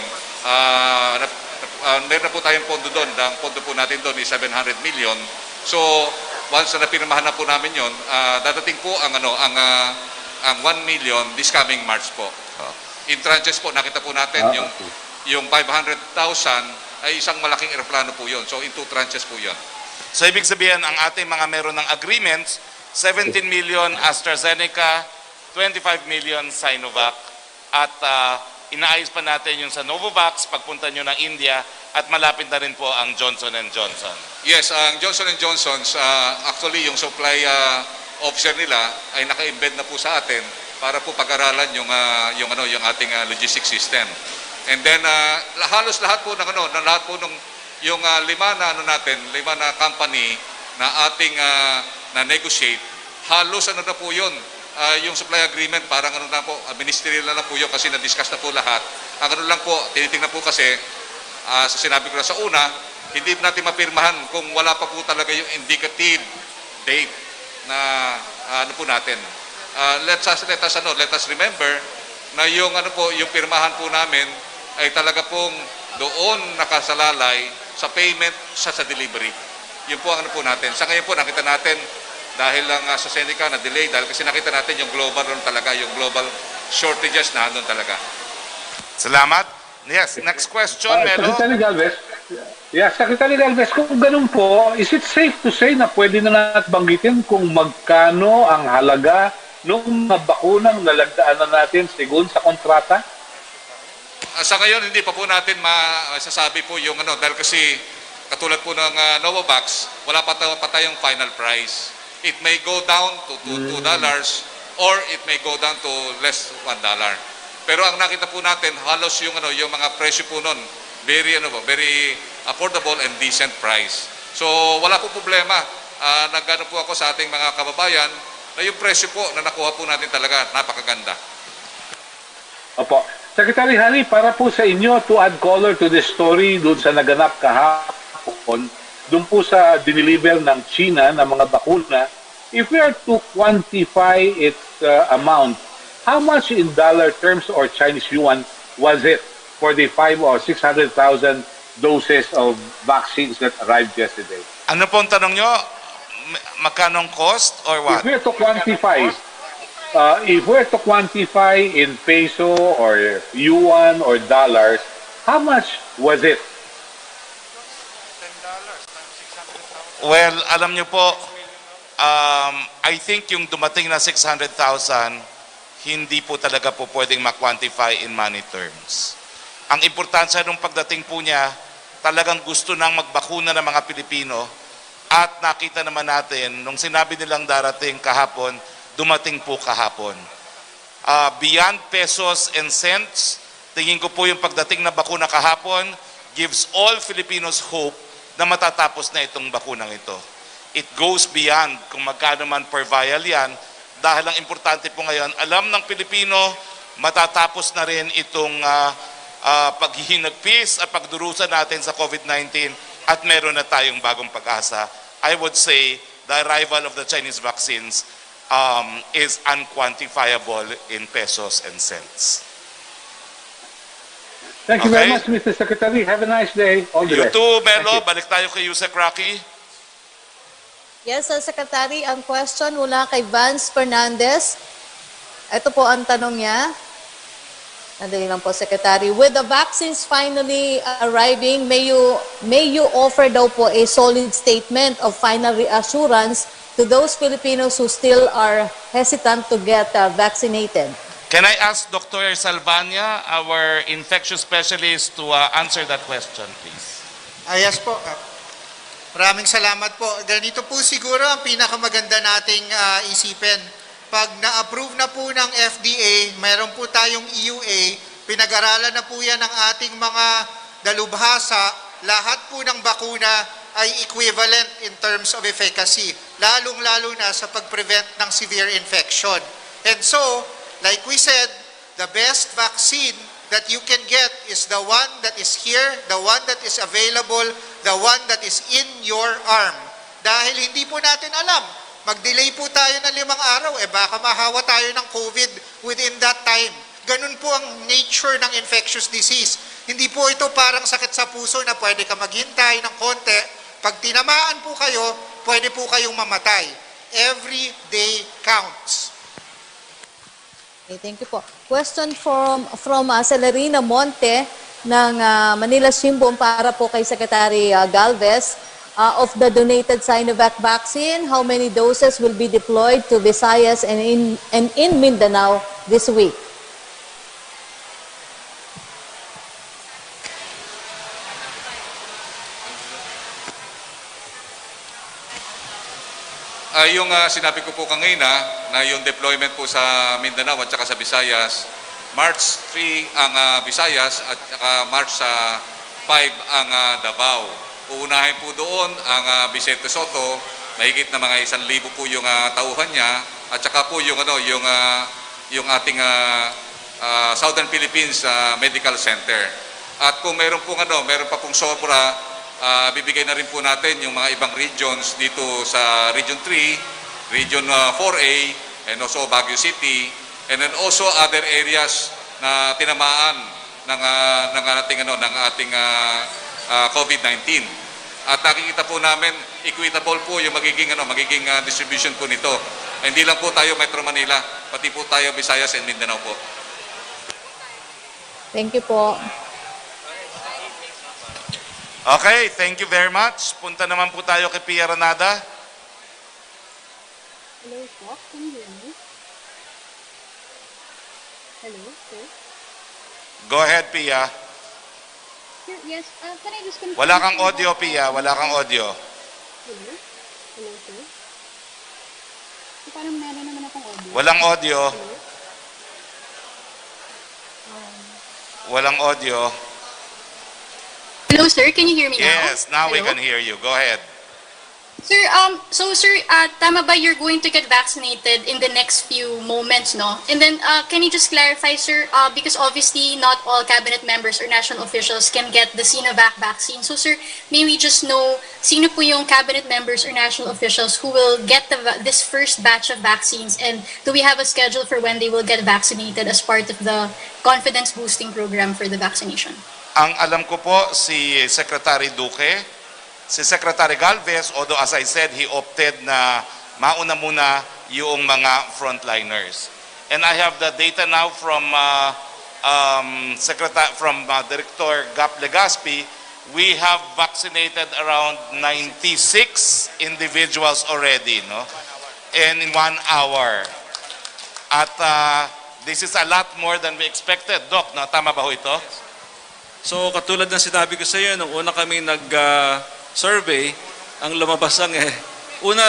meron na po tayong pondo doon. Ang pondo po natin doon is 700 million. So once na napirmahan na po namin yon, dadating po ang 1 million this coming March po. In tranches po, nakita po natin yung 500,000 ay isang malaking eroplano po yon. So in 2 tranches po yon. So ibig sabihin, ang ating mga meron ng agreements, 17 million AstraZeneca, 25 million Sinovac, at inaayos pa natin yung sa Novavax, pagpunta nyo ng India, at malapit na rin po ang Johnson & Johnson. Yes, ang Johnson & Johnson's, actually yung supply officer nila ay naka-embed na po sa atin para po pag-aralan yung ating logistics system. And then halos lahat po yung lima na company na ating na negotiate, halos na po yun. Yung supply agreement, parang na po, ministerial na po yun kasi na-discuss na po lahat. Ang lang po, tinitingnan po kasi, sa sinabi ko na sa una, hindi natin mapirmahan kung wala pa po talaga yung indicative date na po natin. Let us remember na yung yung pirmahan po namin ay talaga pong doon nakasalalay sa payment sa delivery. Yun po ang po natin. Sa ngayon po nakita natin dahil lang sa Seneca na delay dahil kasi nakita natin yung global talaga, yung global shortages na doon talaga. Salamat. Yes, next question, Melo. Secretary Galvez, Secretary Galvez, kung ganun po, is it safe to say na pwede na natin banggitin kung magkano ang halaga ng mga bakunang nalagdaan na natin sigun sa kontrata? Sa ngayon, hindi pa po natin masasabi po yung dahil kasi katulad po ng Novavax, wala pa tayong final price. It may go down to $2 or it may go down to less $1. Pero ang nakita po natin, halos yung mga presyo po nun, very affordable and decent price. So wala po problema. Nagano po ako sa ating mga kababayan na yung presyo po na nakuha po natin talaga napakaganda. Opo. Secretary Hari, para po sa inyo to add color to the story doon sa naganap kahapon, doon po sa dineliver ng China ng mga bakuna, if we are to quantify its amount, how much in dollar terms or Chinese yuan was it for the 500,000 or 600,000 doses of vaccines that arrived yesterday? Ano pong tanong nyo? Magkano cost or what? If we're to quantify in peso or yuan or dollars, how much was it? Well, alam nyo po, I think yung dumating na 600,000, hindi po talaga po pwedeng ma-quantify in money terms. Ang importansya nung pagdating po niya, talagang gusto nang magbakuna ng mga Pilipino at nakita naman natin, nung sinabi nilang darating kahapon, dumating po kahapon. Beyond pesos and cents, tingin ko po yung pagdating na bakuna kahapon gives all Filipinos hope na matatapos na itong bakunang ito. It goes beyond kung magkano man per vial yan, dahil ang importante po ngayon, alam ng Pilipino, matatapos na rin itong paghihinagpis at pagdurusa natin sa COVID-19 at meron na tayong bagong pag-asa. I would say the arrival of the Chinese vaccines is unquantifiable in pesos and cents. Thank you very Okay. much, Mr. Secretary. Have a nice day. All the You best. too, Thank Melo. you. Balik tayo kay Yusek Rocky. Yes, Secretary, ang question mula kay Vance Fernandez. Ito po ang tanong niya. Nandali lang po, Secretary. With the vaccines finally arriving, may you offer daw po a solid statement of final reassurance to those Filipinos who still are hesitant to get vaccinated? Can I ask Dr. Salvania, our infectious specialist, to answer that question, please? Yes po. Maraming salamat po. Ganito po siguro ang pinakamaganda nating isipin. Pag na-approve na po ng FDA, mayroon po tayong EUA, pinag-aralan na po yan ng ating mga dalubhasa, lahat po ng bakuna ay equivalent in terms of efficacy, lalong-lalo na sa pag-prevent ng severe infection. And so, like we said, the best vaccine that you can get is the one that is here, the one that is available, the one that is in your arm. Dahil hindi po natin alam, mag-delay po tayo ng 5 araw, baka mahawa tayo ng COVID within that time. Ganun po ang nature ng infectious disease. Hindi po ito parang sakit sa puso na pwede ka maghintay ng konti. Pag tinamaan po kayo, pwede po kayong mamatay. Every day counts. Okay, thank you po. Question from Celerina Monte ng Manila Shimbun para po kay Secretary Galvez. Of the donated Sinovac vaccine, how many doses will be deployed to Visayas and in Mindanao this week? Yung sinabi ko po kanina na yung deployment po sa Mindanao at saka sa Visayas, March 3 ang Visayas at saka March 5 ang Davao. Uunahin po doon ang Vicente Soto, mahigit na mga 1,000 po yung tauhan niya at saka po yung yung ating Southern Philippines Medical Center. At kung meron pa pong sobra, bibigay na rin po natin yung mga ibang regions dito sa Region 3, Region 4A, and also Baguio City, and then also other areas na tinamaan ng ating COVID-19. At nakikita po namin equitable po yung magiging distribution po nito. Hindi lang po tayo Metro Manila, pati po tayo Visayas and Mindanao po. Thank you po. Okay, thank you very much. Punta naman po tayo kay Pia Ranada. Hello, po. Can you hear me? Hello, sir? Go ahead, Pia. Sir, yes. Can I just confirm? Wala kang audio, Pia. Wala kang audio. Hello? Hello, sir? So, parang meron naman akong audio. Walang audio. Hello? Walang audio. Hello, sir. Can you hear me now? Yes, now we Hello? can hear you. Go ahead. Sir, sir, tama ba you're going to get vaccinated in the next few moments, no? And then, can you just clarify, sir, because obviously not all cabinet members or national officials can get the Sinovac vaccine. So, sir, may we just know sino po yung cabinet members or national officials who will get this first batch of vaccines, and do we have a schedule for when they will get vaccinated as part of the confidence boosting program for the vaccination? Ang alam ko po, si Secretary Duque, si Secretary Galvez, although as I said, he opted na mauna muna yung mga frontliners. And I have the data now from Director Gap Legaspi. We have vaccinated around 96 individuals already, no? And in 1 hour. At this is a lot more than we expected. Doc, no? Tama ba ho ito? So katulad ng sinabi ko sa iyo, nung una kami nag-survey, ang lumabas lang una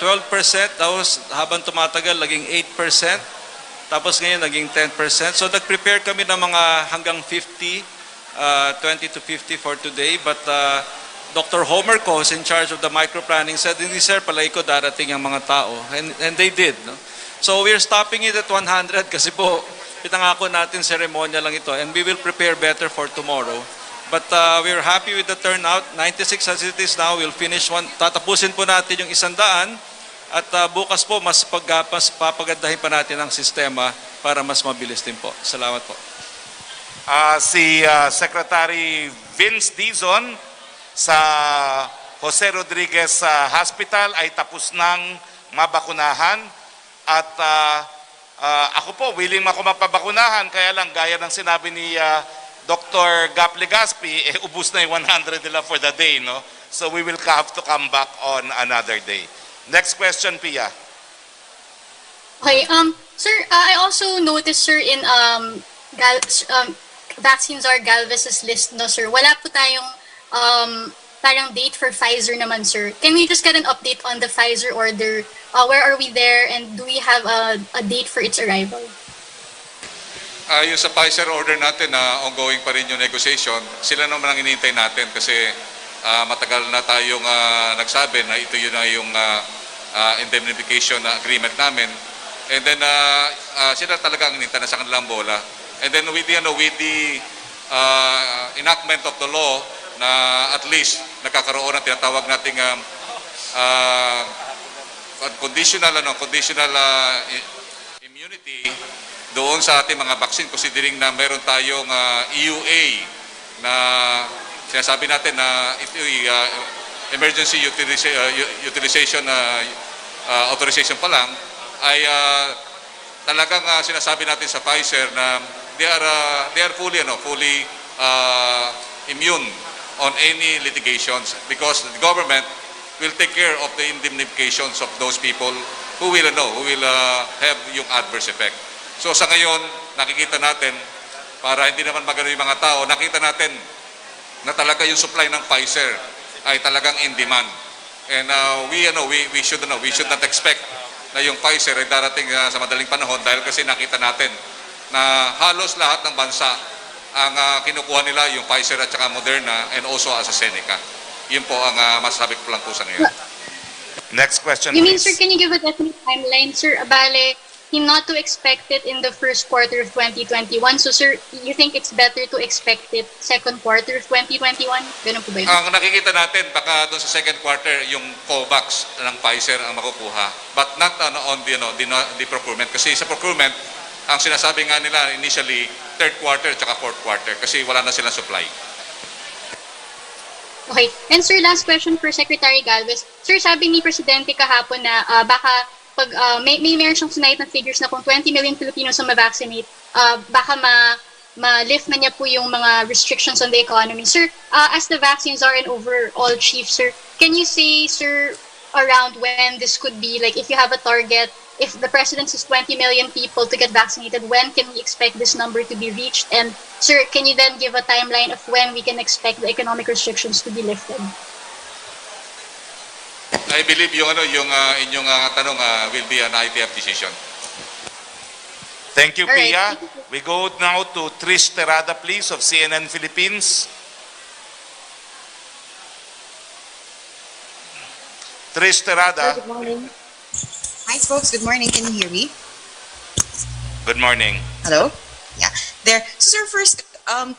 12%, tapos habang tumatagal, naging 8%, tapos ngayon naging 10%. So nag-prepare kami ng mga hanggang 50, 20 to 50 for today. But Dr. Homer ko, who's in charge of the micro-planning, said, hindi sir, palagi ko darating ang mga tao. And they did. No? So we're stopping it at 100 kasi po, pinangako natin seremonya lang ito, and we will prepare better for tomorrow. But we're happy with the turnout. 96 as it is now. We'll finish one. Tatapusin po natin yung 100 at bukas po mas papagandahin pa natin ang sistema para mas mabilis din po. Salamat po. Si Secretary Vince Dizon sa Jose Rodriguez Hospital ay tapos nang mabakunahan at ako po willing ako mapabakunahan, kaya lang gaya ng sinabi ni Dr. Gap Legaspi, ubus na yung 100 nila for the day, no? So we will have to come back on another day. Next question, Pia. Okay, sir, I also noticed, sir, in Vaccines are Galvez's list, no, sir. Wala po tayong parang date for Pfizer naman, sir. Can we just get an update on the Pfizer order? Where are we there, and do we have a date for its arrival? Yung sa Pfizer order natin na ongoing pa rin yung negotiation, sila naman ang inintay natin kasi matagal na tayong nagsabi na ito yun na yung indemnification agreement namin. And then sila talaga ang inintay na sa kanilang bola. And then with the enactment of the law na at least nagkakaroon ng tinatawag nating conditional immunity doon sa ating mga vaccine, considering na meron tayong EUA na sinasabi natin na ito emergency utilization authorization pa lang, ay talagang sinasabi natin sa Pfizer na they are fully immune on any litigations because the government will take care of the indemnifications of those people who will have yung adverse effect. So sa ngayon, nakikita natin, para hindi naman magano yung mga tao, nakita natin na talaga yung supply ng Pfizer ay talagang in demand. And we should not expect na yung Pfizer ay darating sa madaling panahon dahil kasi nakita natin na halos lahat ng bansa ang kinukuha nila yung Pfizer at saka Moderna and also AstraZeneca. Yun po ang masasabi ko lang po sa ngayon. Next question, You mean, please. sir, can you give a definite timeline, sir? Bale, not to expect it in the first quarter of 2021. So, sir, you think it's better to expect it second quarter of 2021? Ganun po ba yun? Ang nakikita natin, baka doon sa second quarter, yung COVAX ng Pfizer ang makukuha. But not on the procurement. Kasi sa procurement, ang sinasabi nga nila initially, third quarter at saka fourth quarter. Kasi wala na silang supply. Okay. And sir, last question for Secretary Galvez. Sir, sabi ni Presidente kahapon na baka pag meron siyang tonight na figures na kung 20 million Filipinos ang ma-vaccinate, baka ma-lift na niya po yung mga restrictions on the economy. Sir, as the vaccines are an overall chief, sir, can you say, sir, around when this could be? Like, if you have a target, if the President says 20 million people to get vaccinated, when can we expect this number to be reached? And, sir, can you then give a timeline of when we can expect the economic restrictions to be lifted? I believe yung inyong tanong will be an ITF decision. Thank you, All right. Pia. We go now to Trish Terada, please, of CNN Philippines. Trish Terada, Good morning. Hi, folks. Good morning. Can you hear me? good morning. Hello? Yeah. There. So, sir, first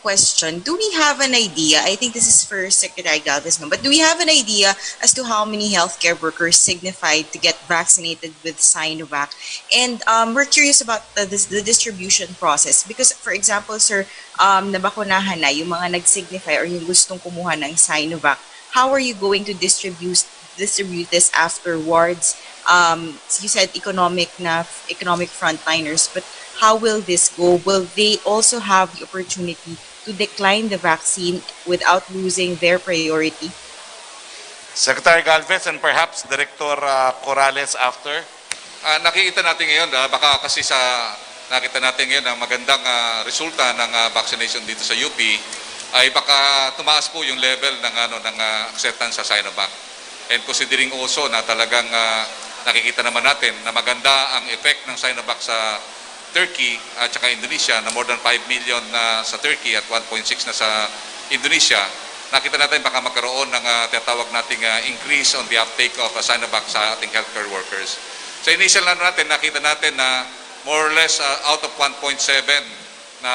question. Do we have an idea? I think this is for Secretary Galvez, no? But do we have an idea as to how many healthcare workers signified to get vaccinated with Sinovac? And we're curious about the distribution process. Because, for example, sir, nabakunahan na yung mga nag-signify or yung gustong kumuha ng Sinovac. How are you going to distribute this afterwards? You said economic frontliners, but how will this go? Will they also have the opportunity to decline the vaccine without losing their priority? Secretary Galvez and perhaps Director Corrales after. Nakikita natin ngayon, baka kasi nakita natin ngayon ang magandang resulta ng vaccination dito sa UP ay baka tumaas po yung level ng acceptance sa Sinovac. And considering also na talagang nakikita naman natin na maganda ang effect ng Sinovac sa Turkey at saka Indonesia, na more than 5 million na sa Turkey at 1.6 na sa Indonesia, nakita natin baka magkaroon ng tinatawag nating increase on the uptake of Sinovac sa ating healthcare workers. Sa initial natin, nakita natin na more or less out of 1.7 na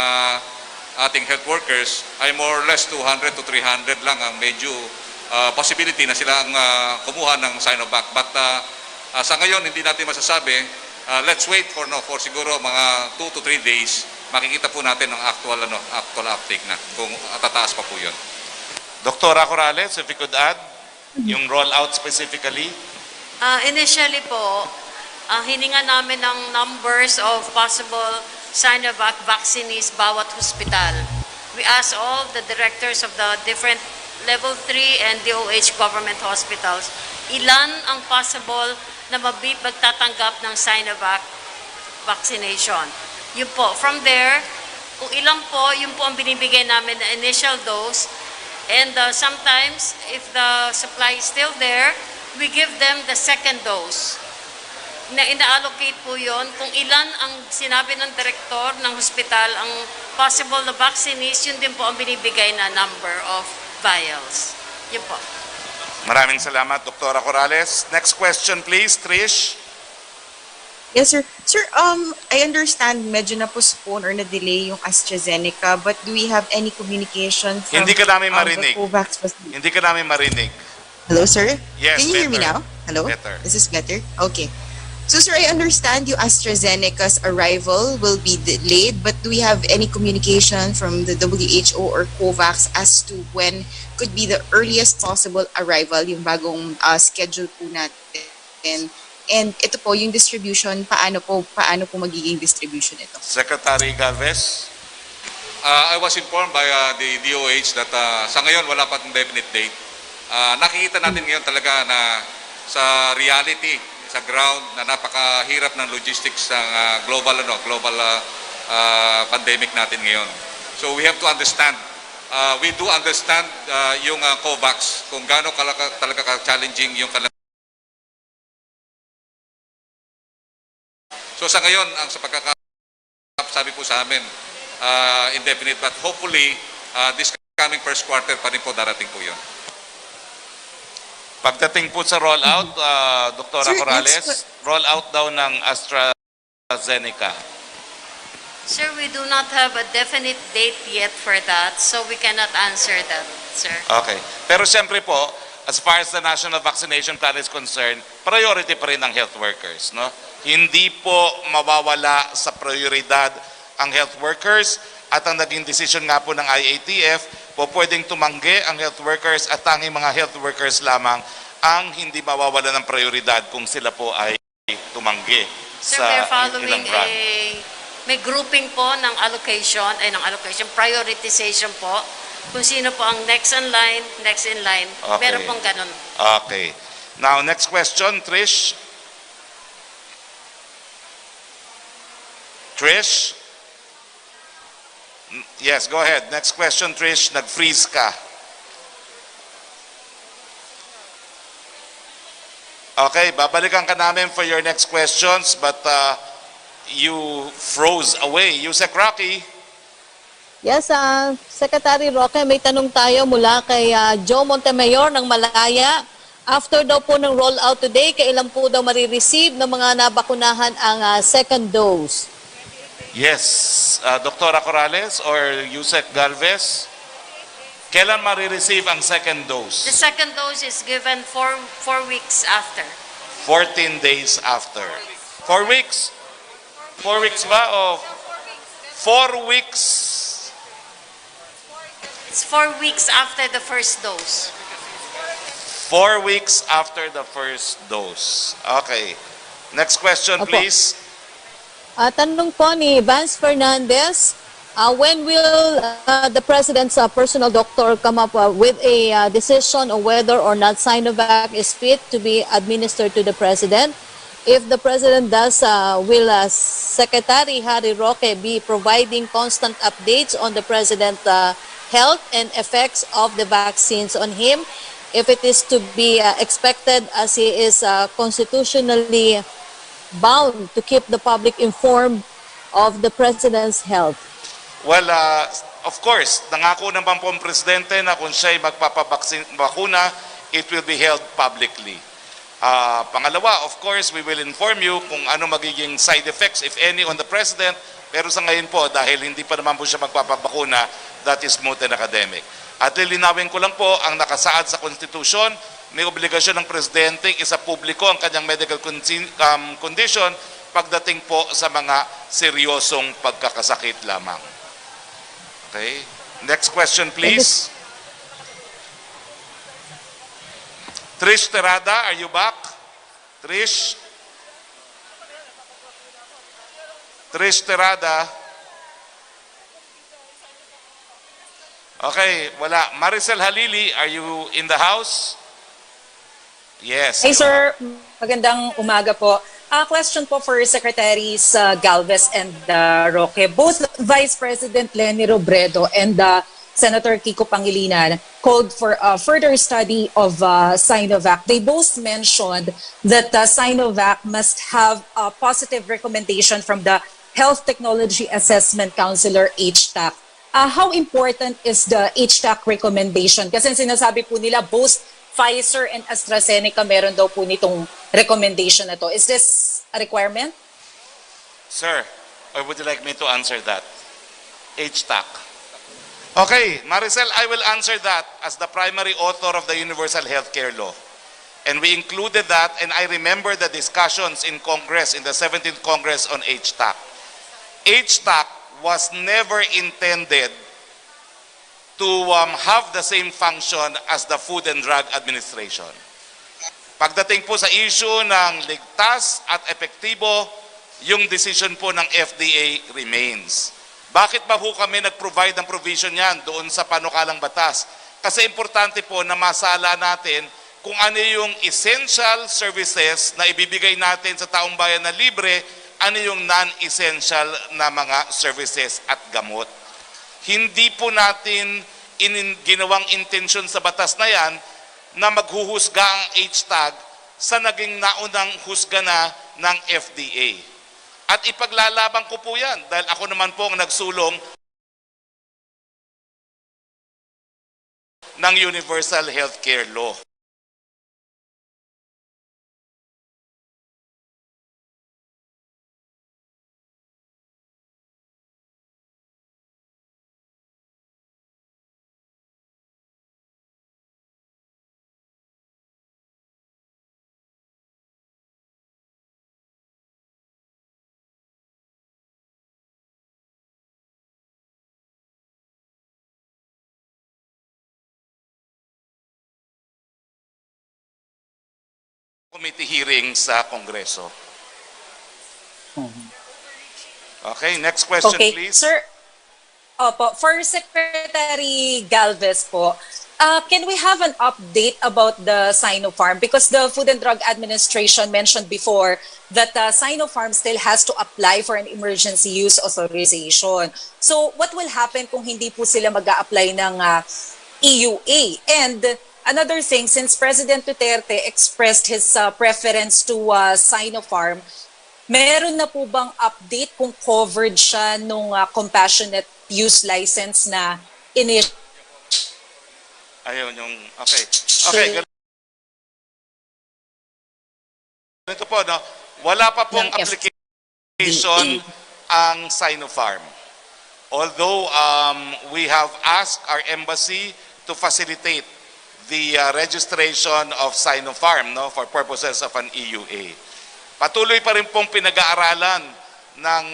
ating health workers ay more or less 200 to 300 lang ang medyo possibility na sila ang kumuha ng Sinovac. But sa ngayon, hindi natin masasabi let's wait for siguro mga 2 to 3 days, makikita po natin ang actual uptake na kung tataas pa po 'yon. Dr. Corrales, if you could add, yung rollout specifically. Initially po, hininga namin ng numbers of possible Sinovac vaccinees bawat hospital. We asked all the directors of the different level 3 and DOH government hospitals, ilan ang possible na magtatanggap ng Sinovac vaccination. Yun po. From there, kung ilan po, yun po ang binibigay namin na initial dose. And sometimes, if the supply is still there, we give them the second dose. Na ina-allocate po yun. Kung ilan ang sinabi ng direktor ng hospital ang possible na vaccinees, yun din po ang binibigay na number of vials. Yun po. Maraming salamat, Dr. Corrales. Next question, please, Trish. Yes, sir. Sir, I understand medyo na-postpone or na-delay yung AstraZeneca, but do we have any communication from Hindi ka namin marinig. the COVAX facility? Hindi ka namin marinig. Hello, sir? Yes, Can you hear me better. now? Hello? Better. Is this better? Okay. So, sir, I understand yung AstraZeneca's arrival will be delayed, but do we have any communication from the WHO or COVAX as to when could be the earliest possible arrival, yung bagong schedule po natin? And ito po, yung distribution, paano po magiging distribution ito? Secretary Galvez. I was informed by the DOH that sa ngayon wala pa ng definite date. Nakikita natin ngayon talaga na sa reality, sa ground, na napakahirap ng logistics ng global pandemic natin ngayon. So we have to understand. We do understand yung COVAX, kung gaano talaga ka-challenging yung kanilang. So sa ngayon, sa pagkakasabi po sa amin, indefinite, but hopefully, this coming first quarter pa rin po darating po yun. Pagdating po sa rollout, Dr. Sir, Corrales, rollout daw ng AstraZeneca. Sir, we do not have a definite date yet for that, so we cannot answer that, sir. Okay. Pero siyempre po, as far as the national vaccination plan is concerned, priority pa rin ang health workers, no? Hindi po mawawala sa prioridad ang health workers at ang naging decision nga po ng IATF po pwedeng tumanggi ang health workers at tanging mga health workers lamang ang hindi mawawala ng prioridad kung sila po ay tumanggi Sir, sa we're ilang following run. may grouping po ng allocation, prioritization po. Kung sino po ang next in line. Okay. Meron pong ganun. Okay. Now, next question, Trish. Trish? Yes, go ahead. Next question, Trish. Nag-freeze ka. Okay, babalikan ka namin for your next questions, but you froze away. Yusek Rocky. Yes, Secretary Roque, may tanong tayo mula kay Joe Montemayor ng Malaya. After daw po ng rollout today, kailan po daw marireceive ng mga nabakunahan ang second dose? Yes, Dr. Corrales or Yusek Galvez. Kailan marireceive ang second dose? The second dose is given 4 weeks after. 14 days after. 4 weeks? 4 weeks ba? O 4 weeks? It's 4 weeks after the first dose. 4 weeks after the first dose. Okay. Next question, Opo. please. Tanong po ni Vance Fernandez, when will the President's personal doctor come up with a decision on whether or not Sinovac is fit to be administered to the President? If the President does, will Secretary Harry Roque be providing constant updates on the President's health and effects of the vaccines on him? If it is to be expected, as he is constitutionally bound to keep the public informed of the President's health? Well, of course, nangako naman po ang Presidente na kung siya'y magpapabakuna, it will be held publicly. Pangalawa, of course, we will inform you kung ano magiging side effects, if any, on the President. Pero sa ngayon po, dahil hindi pa naman po siya magpapabakuna, that is moot and academic. At lilinawin ko lang po, ang nakasaad sa Konstitusyon, may obligasyon ng Presidente isa publiko ang kanyang medical condition pagdating po sa mga seryosong pagkakasakit lamang. Okay? Next question, please. Trish Terada, are you back? Trish? Trish Terada? Okay, wala. Maricel Halili, are you in the house? Yes. Hey sir, magandang umaga po. Question po for Secretaries Galvez and Roque. Both Vice President Leni Robredo and Senator Kiko Pangilinan called for a further study of Sinovac. They both mentioned that Sinovac must have a positive recommendation from the Health Technology Assessment Counselor HTAC. How important is the HTAC recommendation? Kasi sinasabi po nila both Pfizer and AstraZeneca meron daw po nitong recommendation na to. Is this a requirement? Sir, or would you like me to answer that? HTAC. Okay, Maricel, I will answer that as the primary author of the Universal Healthcare Law. And we included that, and I remember the discussions in Congress, in the 17th Congress on HTAC. HTAC was never intended to have the same function as the Food and Drug Administration. Pagdating po sa issue ng ligtas at epektibo, yung decision po ng FDA remains. Bakit ba po kami nag-provide ng provision yan doon sa panukalang batas? Kasi importante po na masala natin kung ano yung essential services na ibibigay natin sa taong bayan na libre, ano yung non-essential na mga services at gamot. Hindi po natin ginawang intensyon sa batas na yan na maghuhusga ang HTAG sa naging naunang husga na ng FDA. At ipaglalaban ko po yan dahil ako naman po ang nagsulong ng Universal Healthcare Law. Committee hearing sa Kongreso. Okay, next question please. Sir, opo, for Secretary Galvez po, can we have an update about the Sinopharm? Because the Food and Drug Administration mentioned before that Sinopharm still has to apply for an emergency use authorization. So what will happen kung hindi po sila mag-a-apply ng EUA? And another thing, since President Duterte expressed his preference to Sinopharm, meron na po bang update kung covered siya nung compassionate use license na initial? Ayun yung, okay. Okay, ganito po, no? Wala pa pong application ang Sinopharm. Although we have asked our embassy to facilitate the registration of Sinopharm, no, for purposes of an EUA. Patuloy pa rin pong pinag-aaralan ng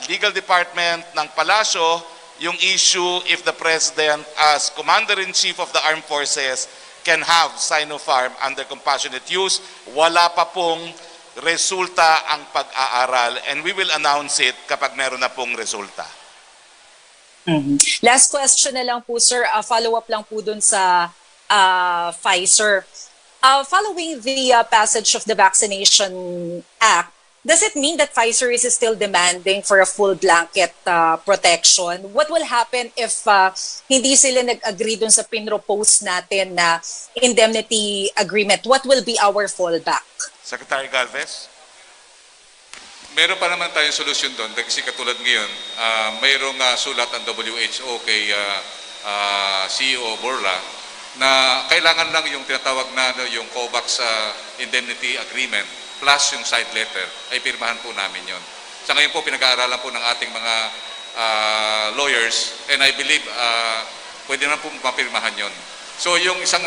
Legal Department ng Palasyo yung issue if the President as Commander-in-Chief of the Armed Forces can have Sinopharm under compassionate use. Wala pa pong resulta ang pag-aaral and we will announce it kapag meron na pong resulta. Last question na lang po, sir. Follow-up lang po dun sa Pfizer. Following the passage of the Vaccination Act, does it mean that Pfizer is still demanding for a full blanket protection? What will happen if hindi sila nag-agree dun sa pinropose natin na indemnity agreement? What will be our fallback? Secretary Galvez? Meron pa naman tayong solusyon doon kasi katulad ngayon, mayroong sulat ang WHO kay CEO Borla na kailangan lang yung tinatawag na yung COVAX indemnity agreement plus yung side letter ay pirmahan po namin yon. Sa ngayon po pinag-aaralan po ng ating mga lawyers and I believe pwede naman po mapirmahan yon. So yung isang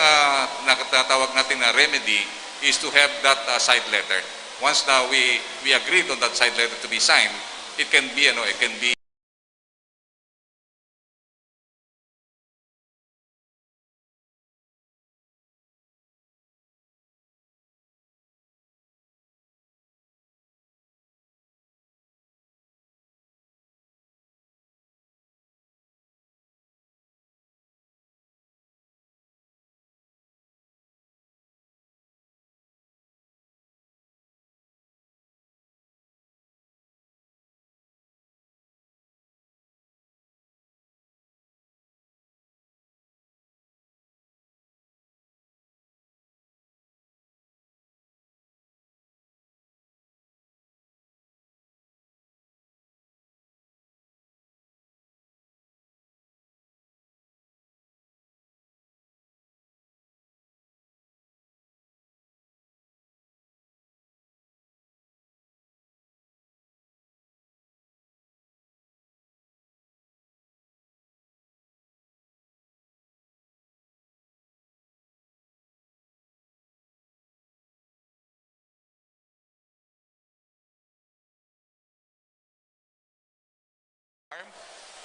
nakatawag natin na remedy is to have that side letter once now we agreed on that side letter to be signed, it can be, it can be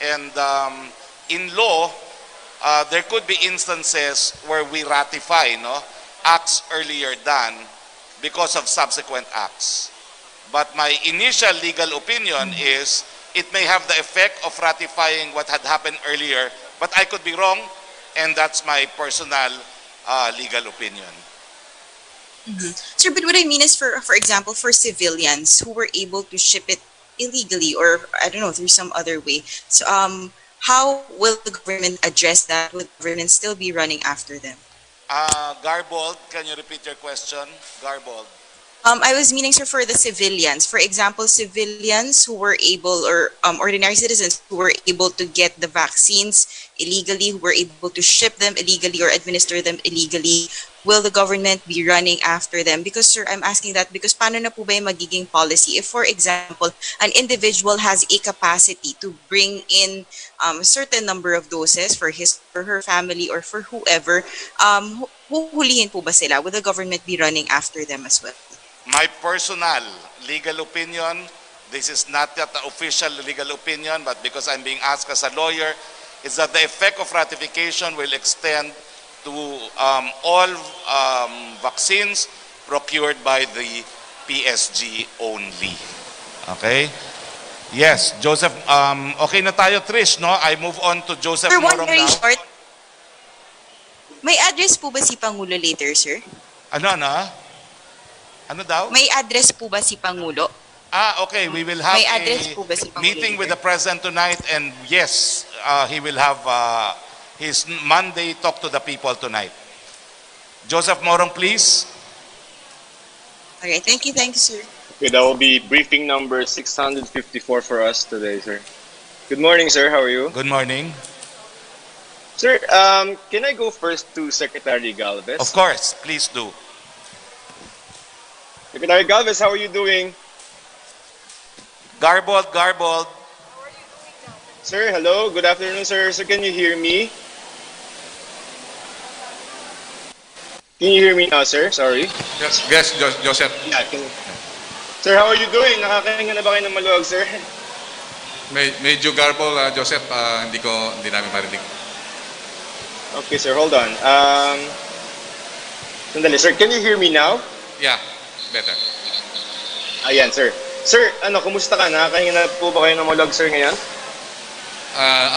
And in law, there could be instances where we ratify acts earlier done because of subsequent acts. But my initial legal opinion is it may have the effect of ratifying what had happened earlier, but I could be wrong, and that's my personal legal opinion. Sir, but what I mean is for example, for civilians who were able to ship it illegally or I don't know, through some other way. So how will the government address that? Will the government still be running after them? Garbold, can you repeat your question? Garbold. I was meaning, sir, for the civilians. For example, civilians who were able, or ordinary citizens who were able to get the vaccines illegally, who were able to ship them illegally or administer them illegally, will the government be running after them? Because, sir, I'm asking that because paano na po ba yung magiging policy if, for example, an individual has a capacity to bring in a certain number of doses for his or her family or for whoever, huhulihin po ba sila? Will the government be running after them as well? My personal legal opinion, this is not yet the official legal opinion, but because I'm being asked as a lawyer, is that the effect of ratification will extend to all vaccines procured by the PSG only. Okay? Yes, Joseph, okay na tayo, Trish, no? I move on to Joseph Sir, one Morong very now. short. May address po ba si Pangulo later, sir? Ano daw? May address po ba si Pangulo? Okay, we will have May address po ba si a Pangulo meeting with later? the President tonight, and yes, he will have his Monday talk to the people tonight. Joseph Morong, please. Okay, thank you, sir. Okay, that will be briefing number 654 for us today, sir. Good morning, sir. How are you? Good morning. Sir, can I go first to Secretary Galvez? Of course, please do. Secretary Galvez, how are you doing? Garbold. Sir, hello. Good afternoon, sir. Sir, can you hear me? Can you hear me now, sir? Sorry. Yes, Joseph. Yeah, Sir, how are you doing? Nakakahinga na ba kayo ng maluwag, sir? Medyo garble, Joseph, hindi namin marinig. Okay, sir. Hold on. Sandali, sir. Can you hear me now? Yeah, better. Ayan, sir. Sir, kumusta ka? Nakakahinga na po ba kayo ng maluwag, sir, ngayon?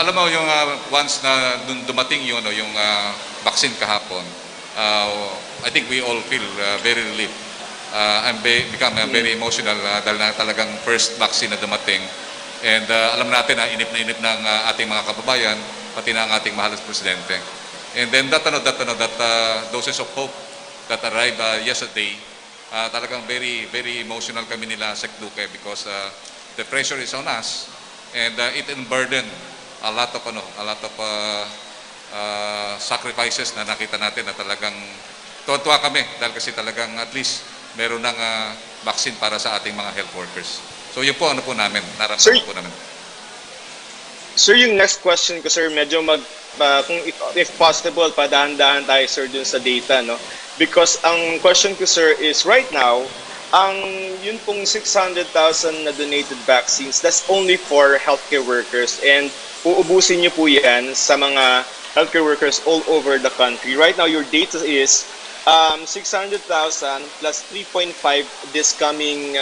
Alam mo yung once na dumating yung vaccine kahapon, I think we all feel very relieved. I'm become very emotional dahil na talagang first vaccine na dumating. And alam natin na inip ng ating mga kababayan, pati na ang ating mahal na presidente. And then that doses of hope that arrived yesterday, talagang very very emotional kami nila Sec Duque because the pressure is on us and it unburdened a lot of sacrifices na nakita natin na talagang tuwa kami dahil kasi talagang at least meron ng vaccine para sa ating mga health workers. So yun po namin, nararamdaman po namin. Sir, yung next question ko, sir, medyo kung if possible, padahan-dahan tayo, sir, dun sa data, no? Because ang question ko, sir, is right now, Ang yun pong 600,000 na donated vaccines, that's only for healthcare workers, and uubusin niyo po yan sa mga healthcare workers all over the country. Right now, your data is 600,000 plus 3.5 this coming,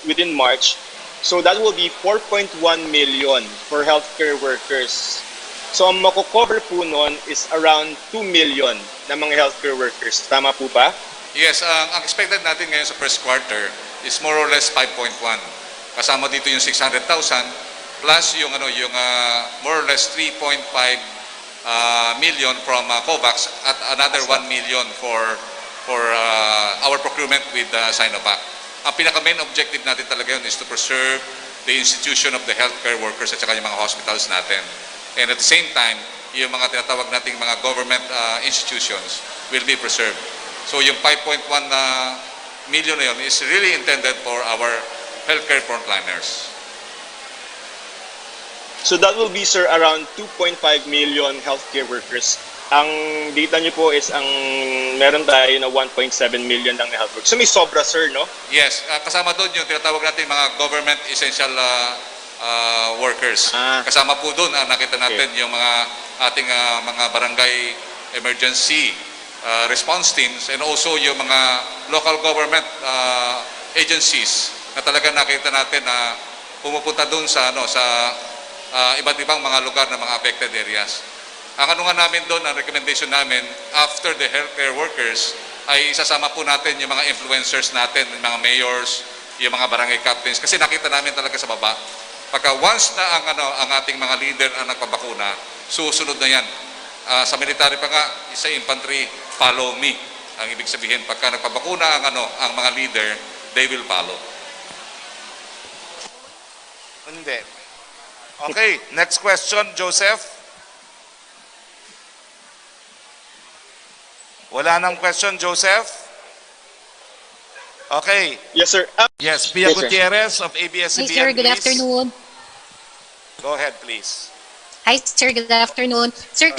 within March. So that will be 4.1 million for healthcare workers. So ang mako-cover po nun is around 2 million na mga healthcare workers. Tama po ba? Yes, ang expected natin ngayon sa first quarter is more or less 5.1. Kasama dito yung 600,000 plus yung more or less 3.5 million from COVAX at another 1 million for our procurement with Sinovac. Ang pinaka-main objective natin talaga yun is to preserve the institution of the healthcare workers at saka yung mga hospitals natin. And at the same time, yung mga tinatawag nating mga government institutions will be preserved. So yung 5.1 million na yun is really intended for our healthcare frontliners. So that will be, sir, around 2.5 million healthcare workers. Ang data niyo po is meron tayo na 1.7 million lang na health workers. So may sobra, sir, no? Yes, kasama doon yung tinatawag natin mga government essential workers. Kasama po doon, nakita natin yung mga ating mga barangay emergency response teams and also yung mga local government agencies na talaga nakita natin na pumupunta doon sa iba't ibang mga lugar na mga affected areas. Ang nga namin doon, ang recommendation namin, after the healthcare workers, ay isasama po natin yung mga influencers natin, yung mga mayors, yung mga barangay captains, kasi nakita namin talaga sa baba. Pagka once na ang ating mga leader ang nagpabakuna, susunod na yan. Sa military pa nga, sa infantry, follow me. Ang ibig sabihin, pagka nagpabakuna ang mga leader, they will follow. Hindi. Okay, next question, Joseph. Wala nang question, Joseph? Okay. Yes, sir. Yes, Pia Yes, sir. Gutierrez of ABS-CBN, Hi, sir. Good please. afternoon. Go ahead, please. Hi, sir. Good afternoon. Sir,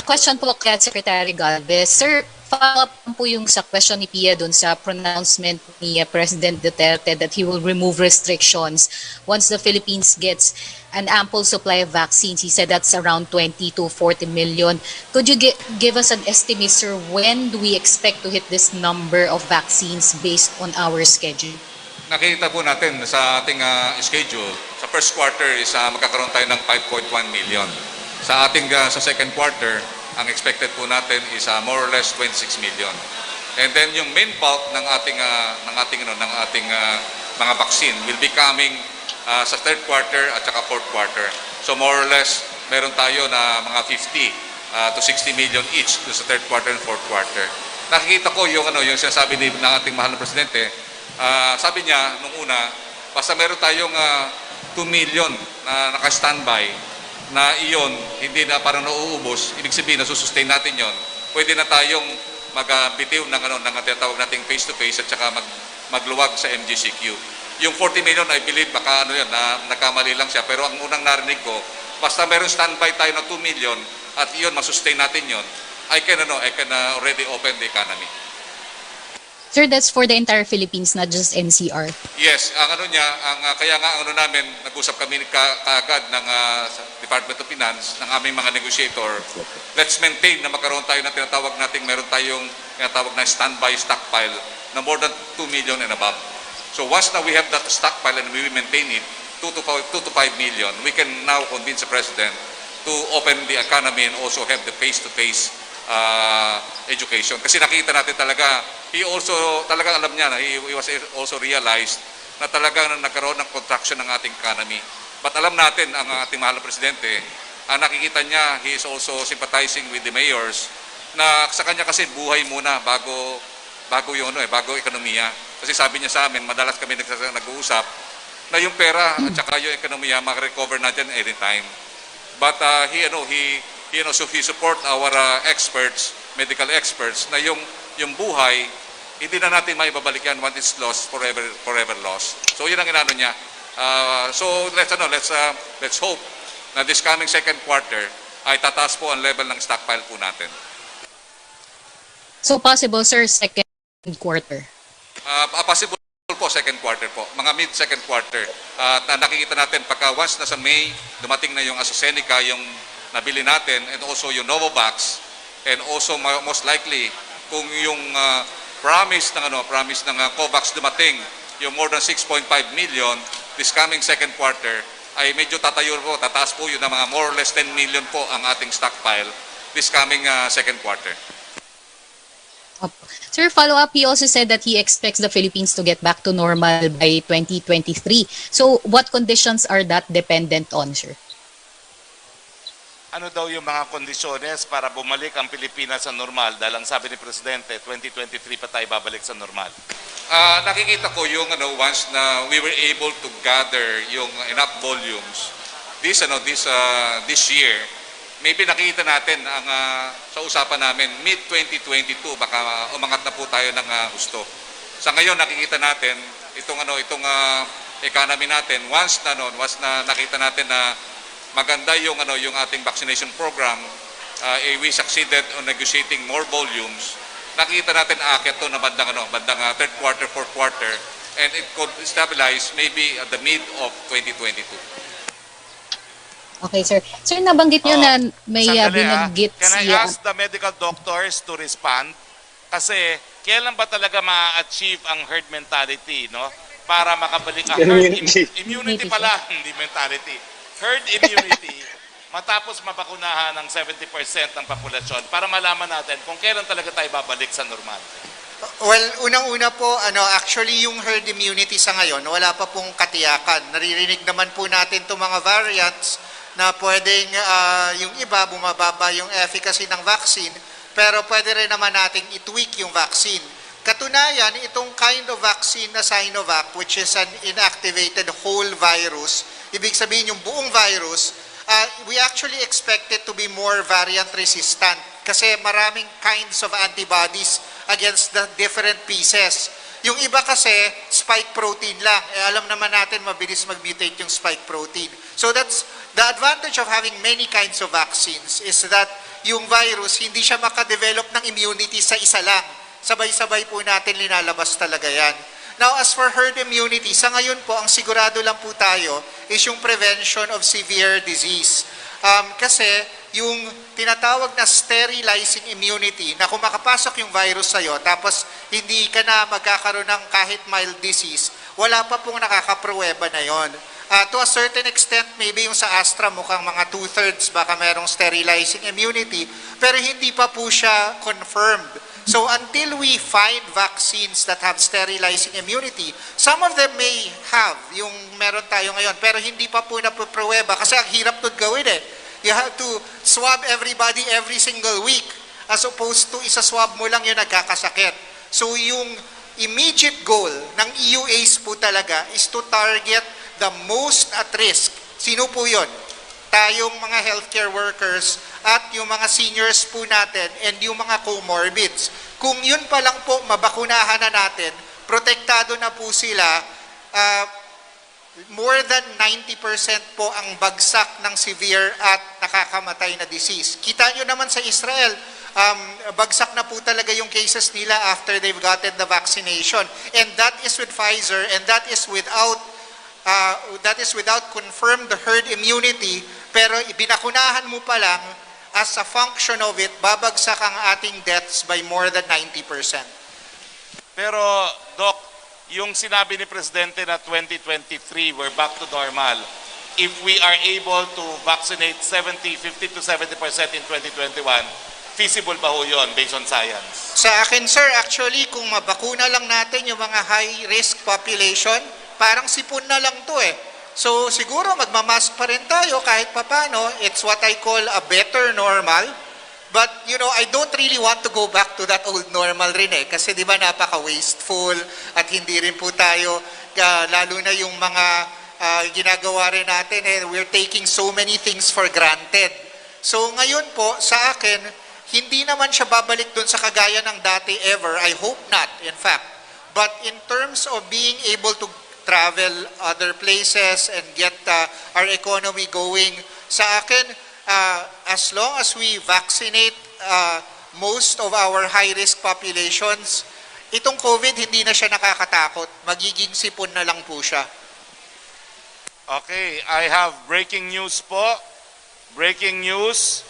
question po kay Secretary Galvez. Sir, follow-up po yung sa question ni Pia dun sa pronouncement ni President Duterte that he will remove restrictions once the Philippines gets an ample supply of vaccines. He said that's around 20 to 40 million. Could you give us an estimate, sir, when do we expect to hit this number of vaccines based on our schedule? Nakita po natin sa ating schedule, sa first quarter is magkakaroon tayo ng 5.1 million. Sa ating sa second quarter, ang expected po natin is more or less 26 million. And then yung main bulk ng ating mga vaccine will be coming sa third quarter at saka fourth quarter. So more or less meron tayo na mga 50 to 60 million each sa third quarter and fourth quarter. Nakikita ko yung sinasabi ng ating mahal na presidente. Sabi niya nung una, basta meron tayong 2 million na naka-standby na iyon hindi na parang nauubos, ibig sabihin na susustain natin yon. Pwede na tayong magbitiw ng tinatawag nating face-to-face at saka magluwag sa MGCQ. Yung 40 million, I believe, baka na nagkamali lang siya. Pero ang unang narinig ko, basta meron standby tayo na 2 million at iyon, masustain natin yon, I can already open the economy. Sir, that's for the entire Philippines, not just NCR. Yes, kaya nga namin, nag-usap kami kaagad ng Department of Finance, ng aming mga negotiator. Let's maintain na magkaroon tayo ng meron tayong tinatawag na standby stockpile na more than 2 million and above. So once na we have that stockpile and we maintain it, 2 to 5 million, we can now convince the President to open the economy and also have the face-to-face education. Kasi nakita natin talaga, he also, talagang alam niya na, he was also realized na talagang nagkaroon ng contraction ng ating economy. But alam natin, ang ating mahal na presidente, nakikita niya, he is also sympathizing with the mayors, na sa kanya kasi buhay muna bago ekonomiya. Kasi sabi niya sa amin, madalas kami nag-uusap, na yung pera at saka yung ekonomiya, mag-recover natin anytime. But he support our experts, medical experts, na yung buhay, hindi na natin maibabalik yan. Once it's lost, forever lost. So yun ang inano niya. So let's hope na this coming second quarter ay tataas po ang level ng stockpile po natin. So possible, sir, second quarter? Possible second quarter po, mga mid-second quarter. At nakikita natin pagka once na sa May, dumating na yung AstraZeneca, yung nabili natin, and also yung Novavax, and also most likely, kung yung promise ng COVAX dumating, yung more than 6.5 million, this coming second quarter, ay medyo tataas po yun na mga more or less 10 million po ang ating stockpile this coming second quarter. Sir, follow-up, he also said that he expects the Philippines to get back to normal by 2023. So, what conditions are that dependent on, sir? Ano daw yung mga kondisyones para bumalik ang Pilipinas sa normal? Dahil ang sabi ni Presidente, 2023 pa tayo babalik sa normal. Nakikita ko yung once na we were able to gather yung enough volumes this year, maybe nakikita natin ang sa usapan namin mid 2022 baka umangat na po tayo ng gusto. Sa ngayon nakikita natin itong economy natin once na nakita natin na maganda yung ating vaccination program, we succeeded on negotiating more volumes. Nakita natin aakyat to na bandang third quarter, fourth quarter, and it could stabilize maybe at the mid of 2022. Okay, sir. Sir, nabanggit nyo na may binanggit Can I ask the medical doctors to respond? Kasi kailan ba talaga ma-achieve ang herd mentality, no? Para makabalik ang herd immunity pala, hindi mentality. Herd immunity, matapos mabakunahan ng 70% ng populasyon para malaman natin kung kailan talaga tayo babalik sa normal. Well, unang-una po, actually yung herd immunity sa ngayon, wala pa pong katiyakan. Naririnig naman po natin itong mga variants na pwedeng yung iba bumababa yung efficacy ng vaccine, pero pwede rin naman nating i-tweak yung vaccine. Katunayan, itong kind of vaccine na Sinovac, which is an inactivated whole virus, ibig sabihin yung buong virus, we actually expect it to be more variant resistant kasi maraming kinds of antibodies against the different pieces. Yung iba kasi, spike protein lang. Alam naman natin, mabilis mag-mutate yung spike protein. So that's the advantage of having many kinds of vaccines is that yung virus, hindi siya makadevelop ng immunity sa isa lang. Sabay-sabay po natin linalabas talaga yan. Now, as for herd immunity, sa ngayon po, ang sigurado lang po tayo is yung prevention of severe disease. Kasi yung tinatawag na sterilizing immunity, na kung makapasok yung virus sa'yo, tapos hindi ka na magkakaroon ng kahit mild disease, wala pa pong nakakapruweba na yon. To a certain extent, maybe yung sa Astra mukhang mga 2/3 baka merong sterilizing immunity, pero hindi pa po siya confirmed. So until we find vaccines that have sterilizing immunity, some of them may have yung meron tayo ngayon, pero hindi pa po napapruweba kasi ang hirap nun gawin eh. You have to swab everybody every single week as opposed to isa-swab mo lang yung nagkakasakit. So yung immediate goal ng EUAs po talaga is to target the most at risk. Sino po yun? Tayong mga healthcare workers at yung mga seniors po natin and yung mga comorbids. Kung yun pa lang po, mabakunahan na natin, protektado na po sila, more than 90% po ang bagsak ng severe at nakakamatay na disease. Kita nyo naman sa Israel, bagsak na po talaga yung cases nila after they've gotten the vaccination. And that is with Pfizer, and that is without confirmed herd immunity, pero binakunahan mo pa lang, as a function of it, babagsak ang ating deaths by more than 90%. Pero, Doc, yung sinabi ni Presidente na 2023, we're back to normal. If we are able to vaccinate 50 to 70% in 2021, feasible ba ho yun based on science? Sa akin, sir, actually, kung mabakuna lang natin yung mga high-risk population, parang sipon na lang to eh. So siguro magmamask pa rin tayo kahit papano. It's what I call a better normal. But I don't really want to go back to that old normal rin eh. Kasi di ba napaka-wasteful at hindi rin po tayo, lalo na yung mga ginagawa rin natin eh, we're taking so many things for granted. So ngayon po, sa akin, hindi naman siya babalik dun sa kagaya ng dati ever. I hope not, in fact. But in terms of being able to travel other places and get our economy going. Sa akin, as long as we vaccinate most of our high-risk populations, itong COVID hindi na siya nakakatakot. Magiging sipon na lang po siya. Okay, I have breaking news po. Breaking news.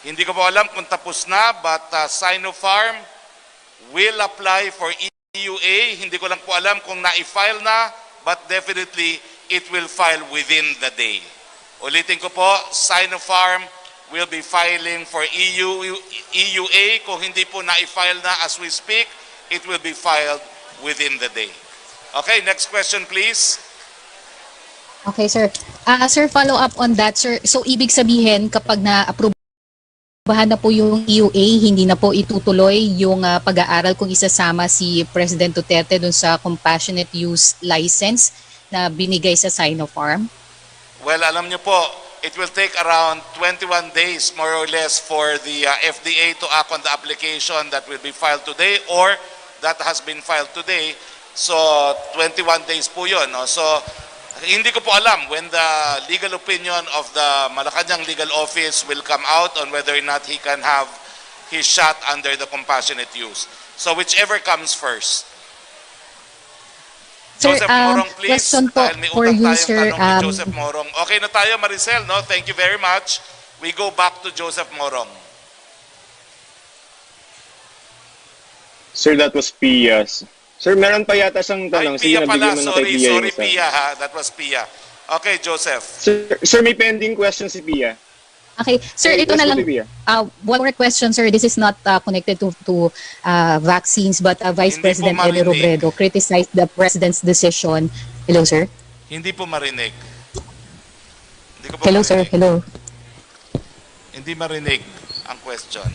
Hindi ko po alam kung tapos na, but Sinopharm will apply for EUA. Hindi ko lang po alam kung na-file na, but definitely it will file within the day. Ulitin ko po, Sinopharm will be filing for EUA. Kung hindi po na-file na as we speak, it will be filed within the day. Okay, next question please. Okay, sir. Sir, follow up on that, sir. So, ibig sabihin, kapag na-aprobahan na po yung EUA, hindi na po itutuloy yung pag-aaral kung isasama si President Duterte dun sa compassionate use license na binigay sa Sinopharm? Well, alam niyo po, it will take around 21 days more or less for the FDA to act on the application that will be filed today or that has been filed today. So, 21 days po yun. No? So, hindi ko po alam when the legal opinion of the Malacanang Legal Office will come out on whether or not he can have his shot under the compassionate use. So whichever comes first. Sir, Joseph Morong, please. question po Dahil may for utang you, tayong sir. tanong ni Joseph Morong. Okay na tayo, Maricel, no? Thank you very much. We go back to Joseph Morong. Sir, that was Pia's. Sir, meron pa yata siyang tanong. Pia pala, sorry, yung isa. Pia ha. That was Pia. Okay, Joseph. Sir, may pending question si Pia. Okay, sir, ito na lang. One more question, sir. This is not connected to vaccines, but Vice Hindi President po Lenny marinig. Robredo criticized the President's decision. Hello, sir? Hindi po marinig. Hindi ko po Hello, sir. marinig. Hello. Hindi marinig ang question.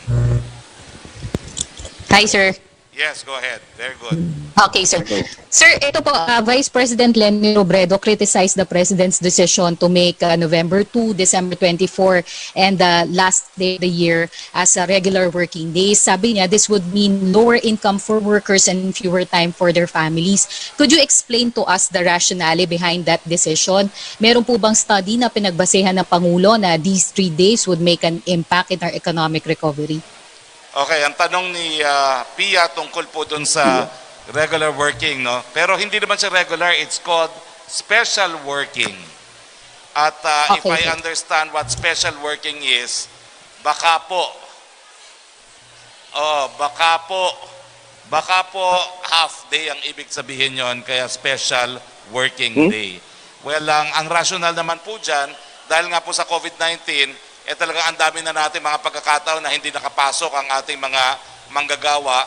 Hi, sir. Yes, go ahead. Very good. Okay, sir. Sir, ito po, Vice President Lenny Robredo criticized the President's decision to make November 2, December 24, and the last day of the year as a regular working days. Sabi niya, this would mean lower income for workers and fewer time for their families. Could you explain to us the rationale behind that decision? Meron po bang study na pinagbasehan ng Pangulo na these 3 days would make an impact in our economic recovery? Okay, ang tanong ni Pia tungkol po dun sa regular working, no? Pero hindi naman siya regular, it's called special working. At if I understand what special working is, baka po, baka po half day ang ibig sabihin yon, kaya special working day. Well, ang rational naman po dyan, dahil nga po sa COVID-19, talaga ang dami na natin mga pagkakataon na hindi nakapasok ang ating mga manggagawa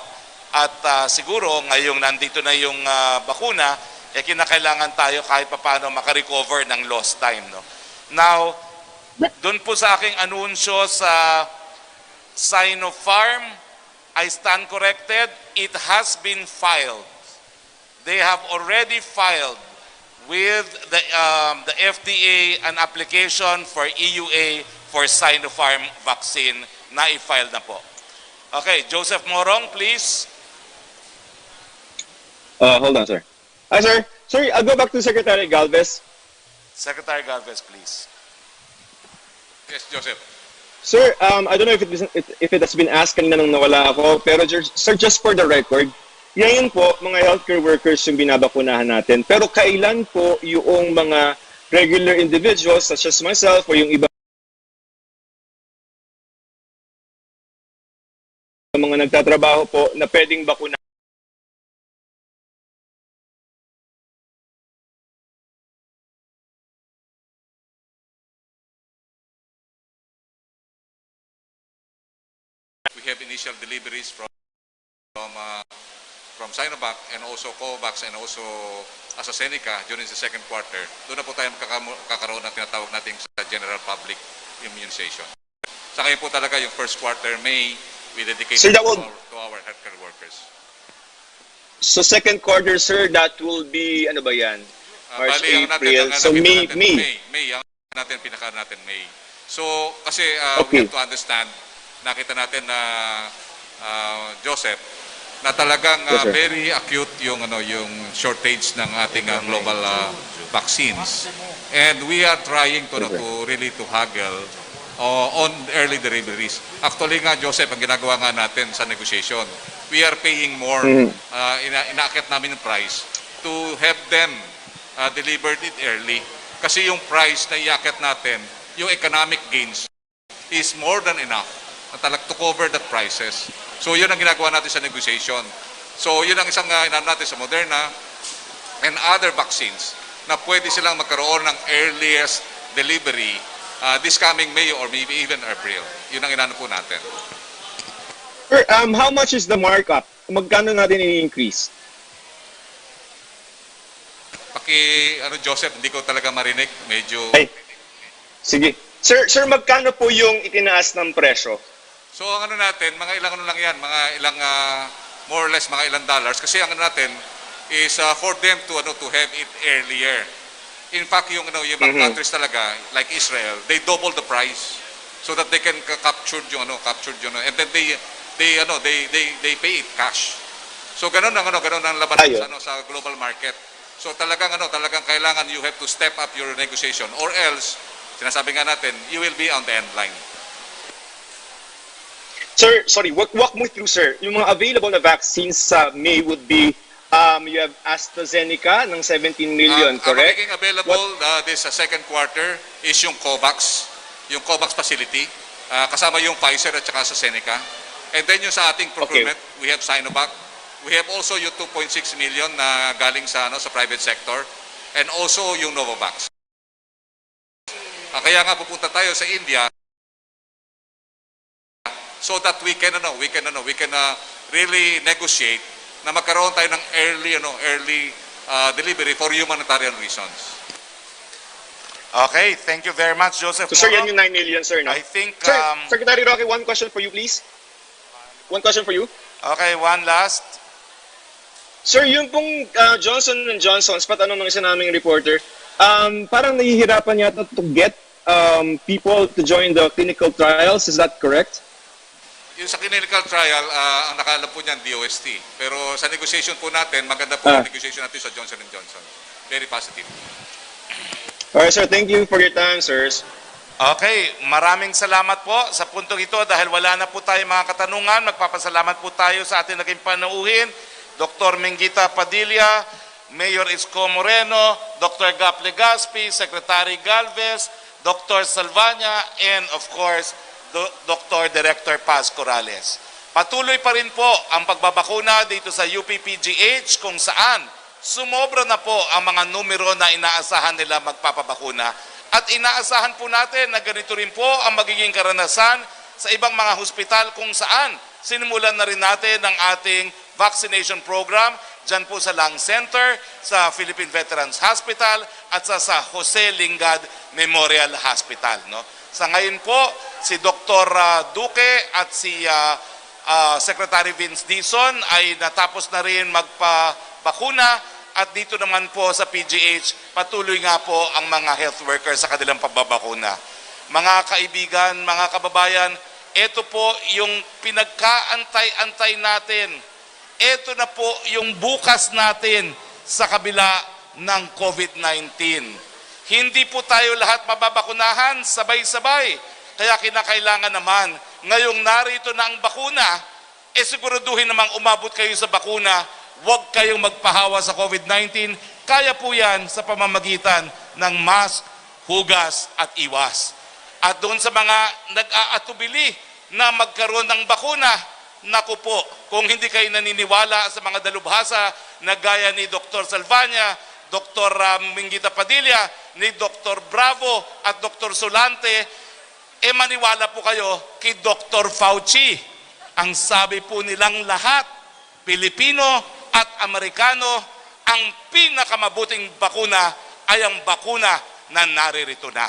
at siguro ngayong nandito na yung bakuna, kinakailangan tayo kahit papaano makarecover ng lost time. No? Now, doon po sa aking anunsyo sa Sinopharm, I stand corrected, it has been filed. They have already filed with the FDA an application for EUA for Sinopharm vaccine na i-file na po. Okay, Joseph Morong, please. Hold on, sir. Sir, sorry, I'll go back to Secretary Galvez. Secretary Galvez, please. Yes, Joseph. Sir, I don't know if it has been asked kanina nung nawala ako, pero sir, just for the record, ngayon po, mga healthcare workers yung binabakunahan natin. Pero kailan po yung mga regular individuals such as myself or yung iba mga nagtatrabaho po na pwedeng bakuna? We have initial deliveries from Sinovac and also Covax and also AstraZeneca during the second quarter. Doon na po tayo kakaroon ng tinatawag natin sa general public immunization. Sa ngayon po talaga yung first quarter, May, we dedicate Sir, to our healthcare workers. So second quarter, sir, that will be, ano ba yan? March, Bali, April, so May. May, ang pinaka natin May. So, kasi we have to understand, nakita natin na Joseph, na talagang very acute yung shortage ng ating global vaccines. And we are trying to really to haggle on early deliveries. Actually nga, Joseph, ang ginagawa nga natin sa negotiation, we are paying more. Inaakit namin yung price to have them delivered it early. Kasi yung price na iakit natin, yung economic gains, is more than enough to cover the prices. So yun ang ginagawa natin sa negotiation. So yun ang isang inano natin sa Moderna and other vaccines na pwede silang magkaroon ng earliest delivery this coming May or maybe even April. Yun ang inano po natin. Sir, how much is the markup? Magkano natin i-increase? Joseph, hindi ko talaga marinig. Medyo... Ay, sige. Sir, magkano po yung itinaas ng presyo? So, ang natin, mga ilang lang yan, mga ilang, more or less, mga ilang dollars. Kasi ang natin is for them to have it earlier. In fact, yung mga countries talaga, like Israel, they double the price so that they can capture yung and then they pay it cash. So, ganun ang laban sa global market. So talagang kailangan you have to step up your negotiation or else sinasabi nga natin you will be on the end line. Sir, sorry, walk me through, sir. Yung mga available na vaccines sa May would be you have AstraZeneca ng 17 million, correct? Ang magiging available this second quarter is yung COVAX facility, kasama yung Pfizer at saka sa Seneca. And then yung sa ating procurement, we have Sinovac. We have also yung 2.6 million na galing sa private sector and also yung Novavax. Kaya nga pupunta tayo sa India so that we can really negotiate na magkaroon tayo ng early delivery for humanitarian reasons. Okay, thank you very much, Joseph. So, sir, yan yung 9 million, sir, no? I think... Sir, Secretary Roque, one question for you, please. One question for you. Okay, one last. Sir, yung pong Johnson & Johnson, patanong ng isa naming reporter, parang nahihirapan yata to get people to join the clinical trials. Is that correct? Yung sa clinical trial, ang nakaalam po niyan, DOST. Pero sa negotiation po natin, maganda po ang negotiation natin sa Johnson & Johnson. Very positive. Alright, sir. Thank you for your time, sirs. Okay, maraming salamat po sa puntong ito dahil wala na po tayo mga katanungan. Magpapasalamat po tayo sa ating naging panauhin. Dr. Mingita Padilla, Mayor Isko Moreno, Dr. Gap Legaspi, Secretary Galvez, Dr. Salvania, and of course, Dr. Director Paz Corrales. Patuloy pa rin po ang pagbabakuna dito sa UPPGH kung saan sumobra na po ang mga numero na inaasahan nila magpapabakuna. At inaasahan po natin na ganito rin po ang magiging karanasan sa ibang mga hospital kung saan sinimulan na rin natin ang ating vaccination program dyan po sa Lung Center, sa Philippine Veterans Hospital at sa Jose Lingad Memorial Hospital. No? Sa ngayon po, si Dr. Duque at si Secretary Vince Dizon ay natapos na rin magpabakuna at dito naman po sa PGH, patuloy nga po ang mga health workers sa kanilang pagbabakuna. Mga kaibigan, mga kababayan, ito po yung pinagkaantay-antay natin. Ito na po yung bukas natin sa kabila ng COVID-19. Hindi po tayo lahat mababakunahan sabay-sabay. Kaya kinakailangan naman, ngayong narito na ang bakuna, siguraduhin namang umabot kayo sa bakuna, huwag kayong magpahawa sa COVID-19. Kaya po yan sa pamamagitan ng mask, hugas at iwas. At doon sa mga nag-aatubili na magkaroon ng bakuna, naku po, kung hindi kayo naniniwala sa mga dalubhasa na gaya ni Dr. Salvania, Dr. Mingita Padilla, ni Dr. Bravo at Dr. Solante, maniwala po kayo kay Dr. Fauci. Ang sabi po nilang lahat, Pilipino at Amerikano, ang pinakamabuting bakuna ay ang bakuna na naririto na.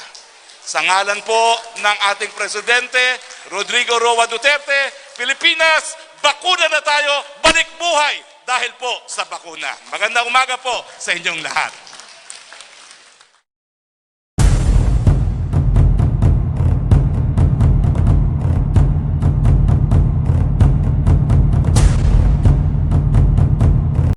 Sa ngalan po ng ating Presidente, Rodrigo Roa Duterte, Pilipinas, bakuna na tayo, balik buhay dahil po sa bakuna. Magandang umaga po sa inyong lahat.